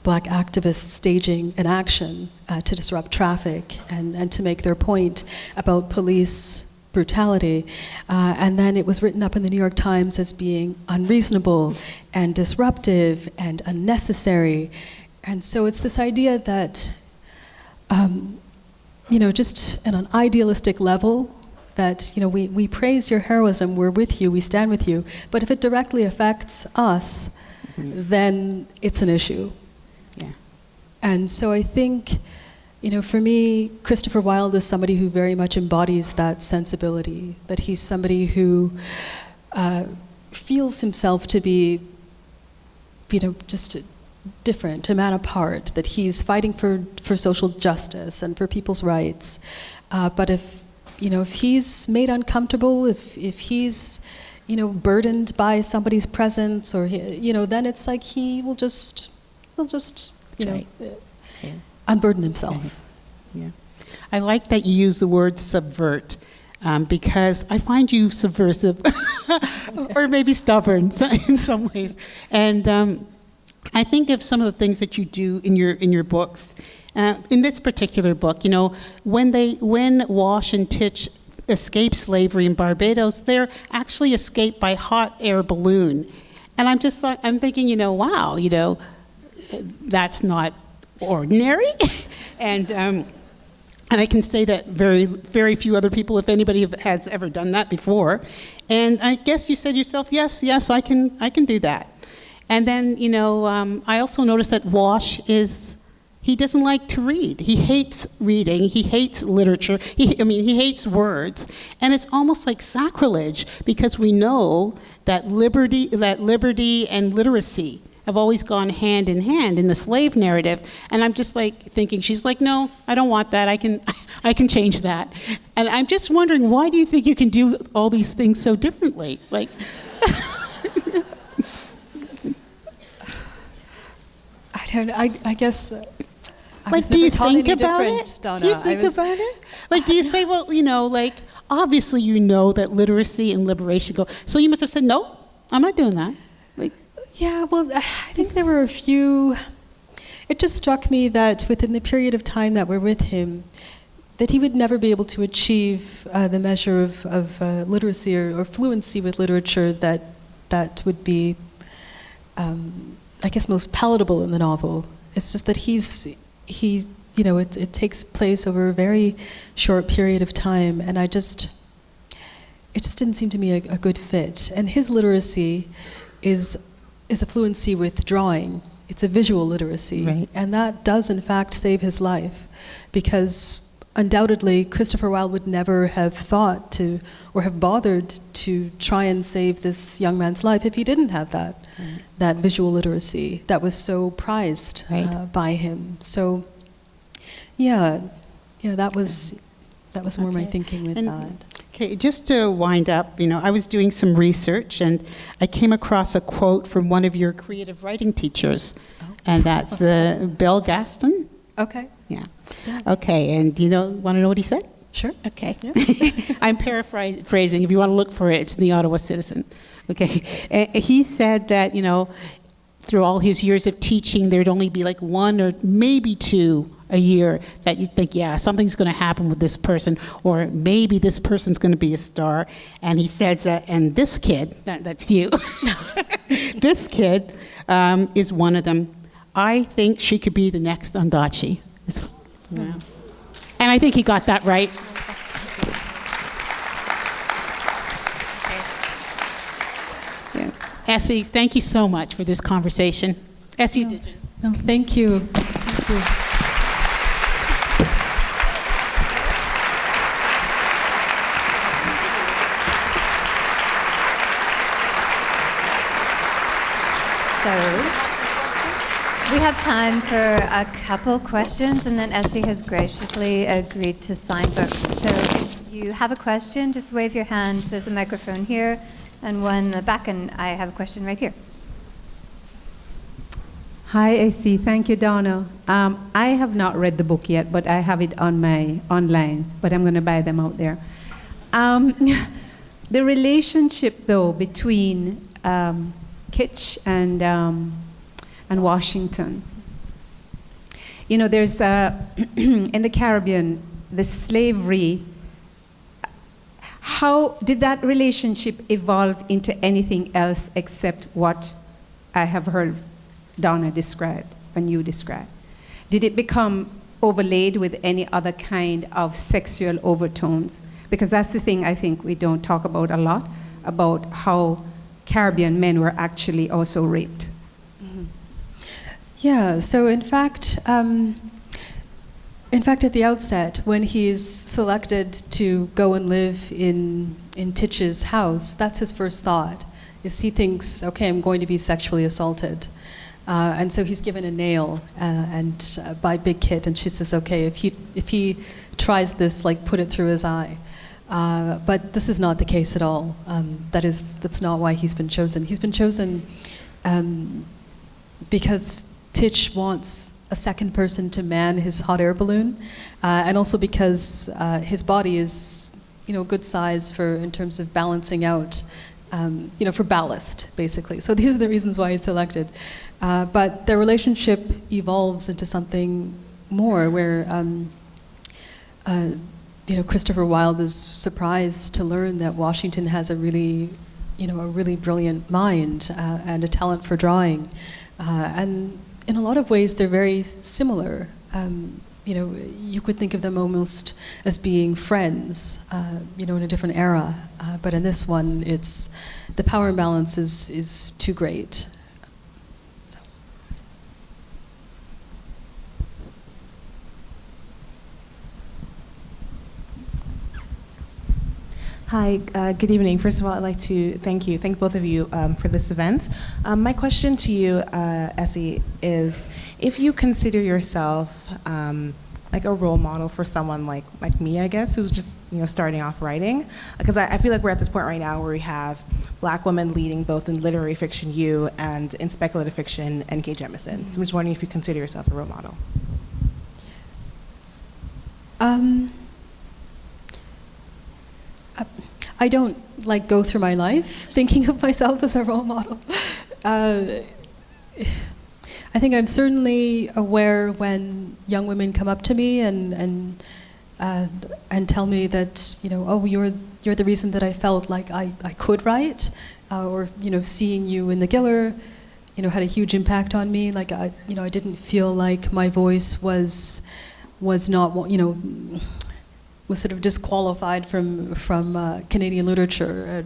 black activists staging an action to disrupt traffic and to make their point about police brutality, and then it was written up in the New York Times as being unreasonable and disruptive and unnecessary. And so it's this idea that, just on an idealistic level, that we praise your heroism, we're with you, we stand with you, but if it directly affects us, then it's an issue. Yeah. And so I think, for me, Christopher Wilde is somebody who very much embodies that sensibility, that he's somebody who feels himself to be, just different, a man apart, that he's fighting for social justice and for people's rights. But if he's made uncomfortable, if he's, burdened by somebody's presence, or then it's like he'll just, Right. Yeah. unburden himself. Yeah. I like that you use the word subvert, because I find you subversive or maybe stubborn in some ways. And I think of some of the things that you do in your books. In this particular book, when Wash and Titch escape slavery in Barbados, they're actually escaped by hot air balloon. And I'm thinking, wow, that's not ordinary. And I can say that very, very few other people, if anybody has ever done that before. And I guess you said yourself, yes, I can do that. And then, I also noticed that Wash he doesn't like to read. He hates reading. He hates literature. He hates words. And it's almost like sacrilege, because we know that liberty and literacy have always gone hand in hand in the slave narrative. And I'm just thinking, she's like, no, I don't want that. I can change that. And I'm just wondering, why do you think you can do all these things so differently? I don't know. I guess. Do you think about it? Donna. Do you think about it? Do you say, well, obviously you know that literacy and liberation go, so you must have said, no, I'm not doing that. Yeah, well, I think there were a few. It just struck me that within the period of time that we're with him, that he would never be able to achieve the measure of literacy or fluency with literature that would be, I guess, most palatable in the novel. It's just that it takes place over a very short period of time, and it just didn't seem to me a good fit. And his literacy is a fluency with drawing. It's a visual literacy, right. And that does in fact save his life, because undoubtedly Christopher Wilde would never have thought to or have bothered to try and save this young man's life if he didn't have that visual literacy that was so prized by him. So, that was more my thinking with that. Okay, just to wind up, I was doing some research and I came across a quote from one of your creative writing teachers, and that's Bill Gaston. Okay. Yeah. Okay, and want to know what he said? Sure. Okay. Yeah. I'm paraphrasing. If you want to look for it, it's in the Ottawa Citizen. Okay. He said that, through all his years of teaching, there'd only be one or maybe two a year that you'd think, yeah, something's going to happen with this person, or maybe this person's going to be a star. And he says that, and this kid, that's you, this kid is one of them. I think she could be the next Ondaatje. Yeah. And I think he got that right. Yeah. Essie, thank you so much for this conversation. Essie, did you? No, thank you. Thank you. We have time for a couple questions, and then Essie has graciously agreed to sign books. So if you have a question, just wave your hand. There's a microphone here and one in the back, and I have a question right here. Hi, Essie. Thank you, Donna. I have not read the book yet, but I have it on my online, but I'm going to buy them out there. The relationship, though, between Kitch and Washington. There's in the Caribbean, the slavery. How did that relationship evolve into anything else except what I have heard Donna describe and you describe? Did it become overlaid with any other kind of sexual overtones? Because that's the thing I think we don't talk about a lot, about how Caribbean men were actually also raped. Yeah, so in fact, at the outset, when he's selected to go and live in Titch's house, that's his first thought, is he thinks, okay, I'm going to be sexually assaulted. And so he's given a nail by Big Kit, and she says, okay, if he tries this, put it through his eye. But this is not the case at all. That's not why he's been chosen. He's been chosen because Titch wants a second person to man his hot air balloon, and also because his body is, good size in terms of balancing out, for ballast, basically. So these are the reasons why he's selected. But their relationship evolves into something more, where Christopher Wilde is surprised to learn that Washington has a really brilliant mind and a talent for drawing. And in a lot of ways, they're very similar. You could think of them almost as being friends, in a different era. But in this one, the power imbalance is too great. So. Hi, good evening. First of all, I'd like to thank both of you for this event. My question to you, Essie, is if you consider yourself like a role model for someone like me, I guess, who's just starting off writing, because I feel like we're at this point right now where we have Black women leading both in literary fiction, you, and in speculative fiction, N.K. Jemisin. So I'm just wondering if you consider yourself a role model. I don't go through my life thinking of myself as a role model. I think I'm certainly aware when young women come up to me and tell me that you're the reason that I felt like I could write, or seeing you in the Giller, had a huge impact on me. Like I didn't feel like my voice was not was sort of disqualified from Canadian literature.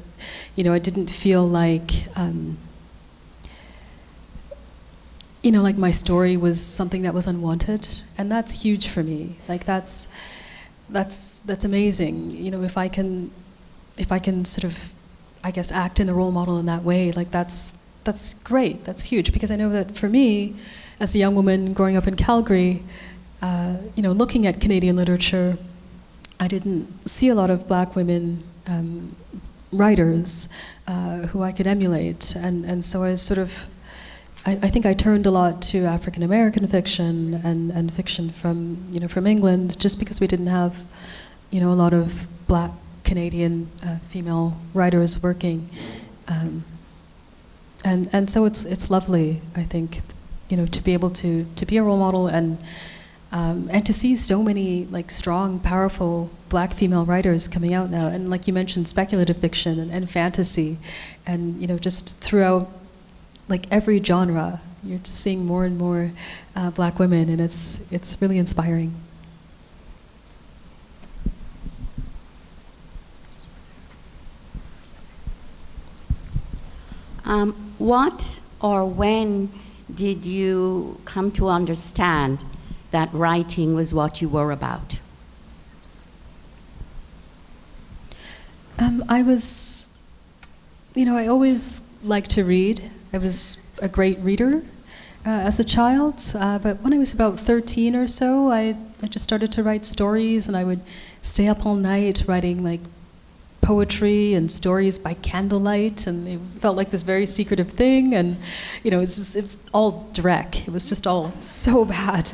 I didn't feel like like my story was something that was unwanted, and that's huge for me. Like that's amazing. If I can sort of, I guess, act in a role model in that way, like that's great. That's huge, because I know that for me, as a young woman growing up in Calgary, looking at Canadian literature, I didn't see a lot of Black women writers who I could emulate, and so I sort of, I think I turned a lot to African American fiction and fiction from England, just because we didn't have a lot of Black Canadian female writers working, and so it's lovely, I think, to be able to be a role model and to see so many strong, powerful Black female writers coming out now, and like you mentioned, speculative fiction and fantasy, and just throughout every genre, you're just seeing more and more Black women, and it's really inspiring. What or when did you come to understand that writing was what you were about? I was, I always liked to read. I was a great reader as a child, but when I was about 13 or so, I just started to write stories, and I would stay up all night writing poetry and stories by candlelight, and it felt like this very secretive thing, and it was all dreck. It was just all so bad.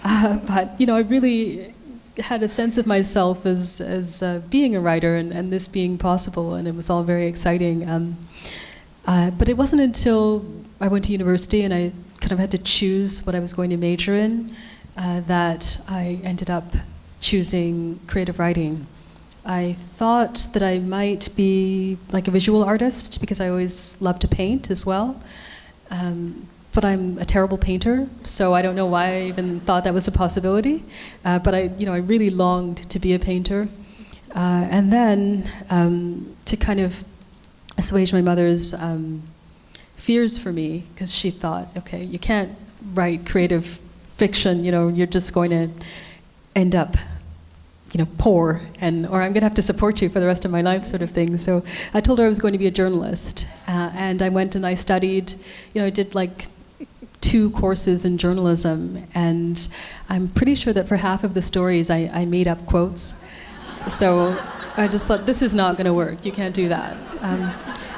But I really had a sense of myself as being a writer, and this being possible, and it was all very exciting. But it wasn't until I went to university and I kind of had to choose what I was going to major in that I ended up choosing creative writing. I thought that I might be like a visual artist, because I always loved to paint as well. But I'm a terrible painter, so I don't know why I even thought that was a possibility. But I really longed to be a painter. And then to kind of assuage my mother's fears for me, because she thought, okay, you can't write creative fiction, you're just going to end up poor, or I'm going to have to support you for the rest of my life, sort of thing. So I told her I was going to be a journalist, and I went and I studied, I did 2 courses in journalism, and I'm pretty sure that for half of the stories I made up quotes. So I just thought, this is not going to work, you can't do that.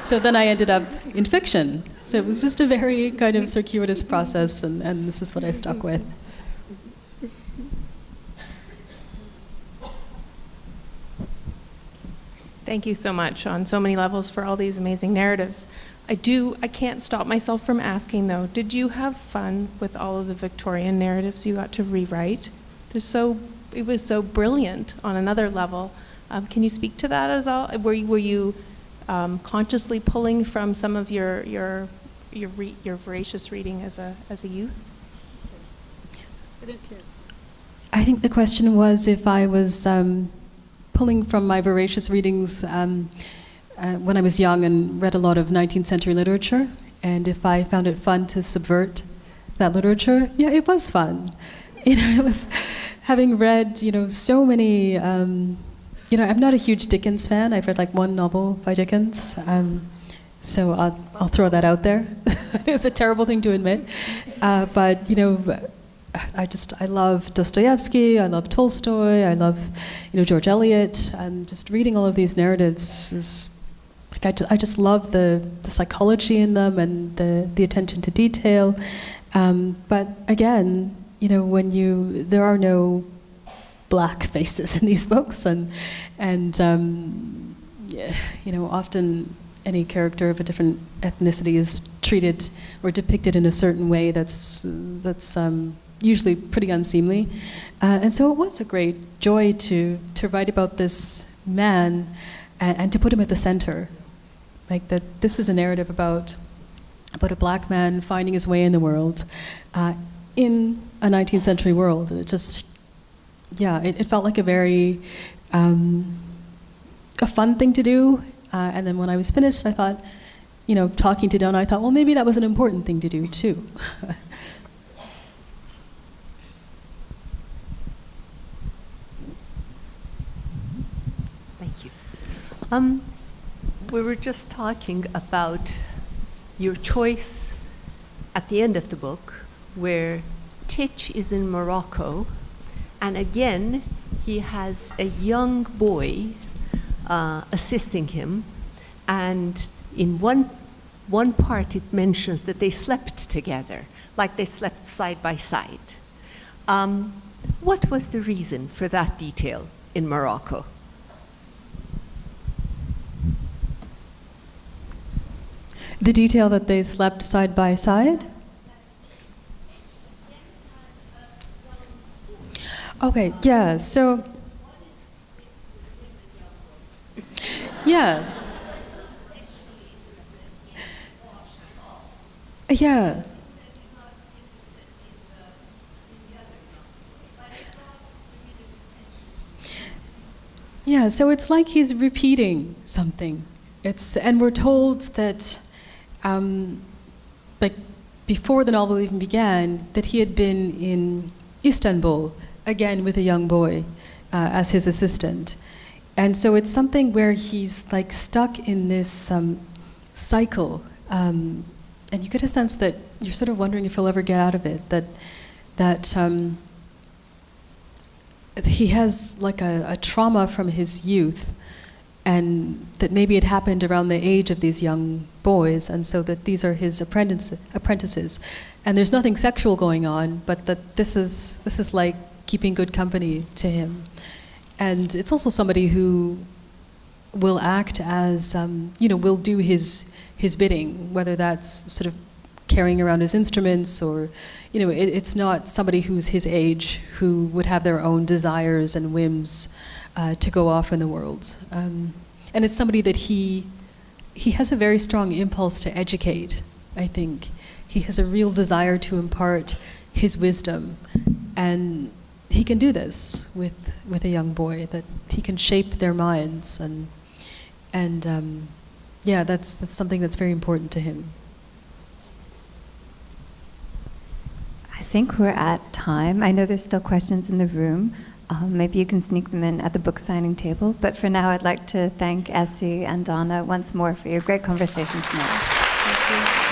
So then I ended up in fiction. So it was just a very kind of circuitous process, and this is what I stuck with. Thank you so much on so many levels for all these amazing narratives. I can't stop myself from asking though, did you have fun with all of the Victorian narratives you got to rewrite? It was so brilliant on another level. Can you speak to that as well? Were you consciously pulling from some of your voracious reading as a youth? I think the question was if I was pulling from my voracious readings when I was young and read a lot of 19th century literature, and if I found it fun to subvert that literature. Yeah, it was fun. It was having read, so many. I'm not a huge Dickens fan. I've read like one novel by Dickens, so I'll throw that out there. It's a terrible thing to admit, but I love Dostoevsky, I love Tolstoy, I love, George Eliot, and just reading all of these narratives is, I just love the psychology in them and the attention to detail. But again, there are no black faces in these books, and often any character of a different ethnicity is treated or depicted in a certain way that's usually pretty unseemly. And so it was a great joy to write about this man and to put him at the center. Like that this is a narrative about a black man finding his way in the world in a 19th century world. And it just, it felt like a very a fun thing to do. And then when I was finished, I thought, talking to Donna, I thought, well, maybe that was an important thing to do too. We were just talking about your choice at the end of the book, where Titch is in Morocco, and again, he has a young boy assisting him, and in one part it mentions that they slept together, like they slept side by side. What was the reason for that detail in Morocco? The detail that they slept side by side? Okay, yeah, so... Yeah. Yeah. Yeah, so it's like he's repeating something. And we're told that, before the novel even began, that he had been in Istanbul, again with a young boy as his assistant. And so it's something where he's like stuck in this cycle. And you get a sense that you're sort of wondering if he'll ever get out of it, that he has like a trauma from his youth, and that maybe it happened around the age of these young boys, and so that these are his apprentices. And there's nothing sexual going on, but that this is like keeping good company to him. And it's also somebody who will act as, will do his bidding, whether that's sort of carrying around his instruments or, it's not somebody who's his age who would have their own desires and whims to go off in the world. And it's somebody that he has a very strong impulse to educate, I think. He has a real desire to impart his wisdom, and he can do this with a young boy, that he can shape their minds, and that's something that's very important to him. I think we're at time. I know there's still questions in the room. Maybe you can sneak them in at the book signing table. But for now, I'd like to thank Essie and Donna once more for your great conversation tonight. Thank you.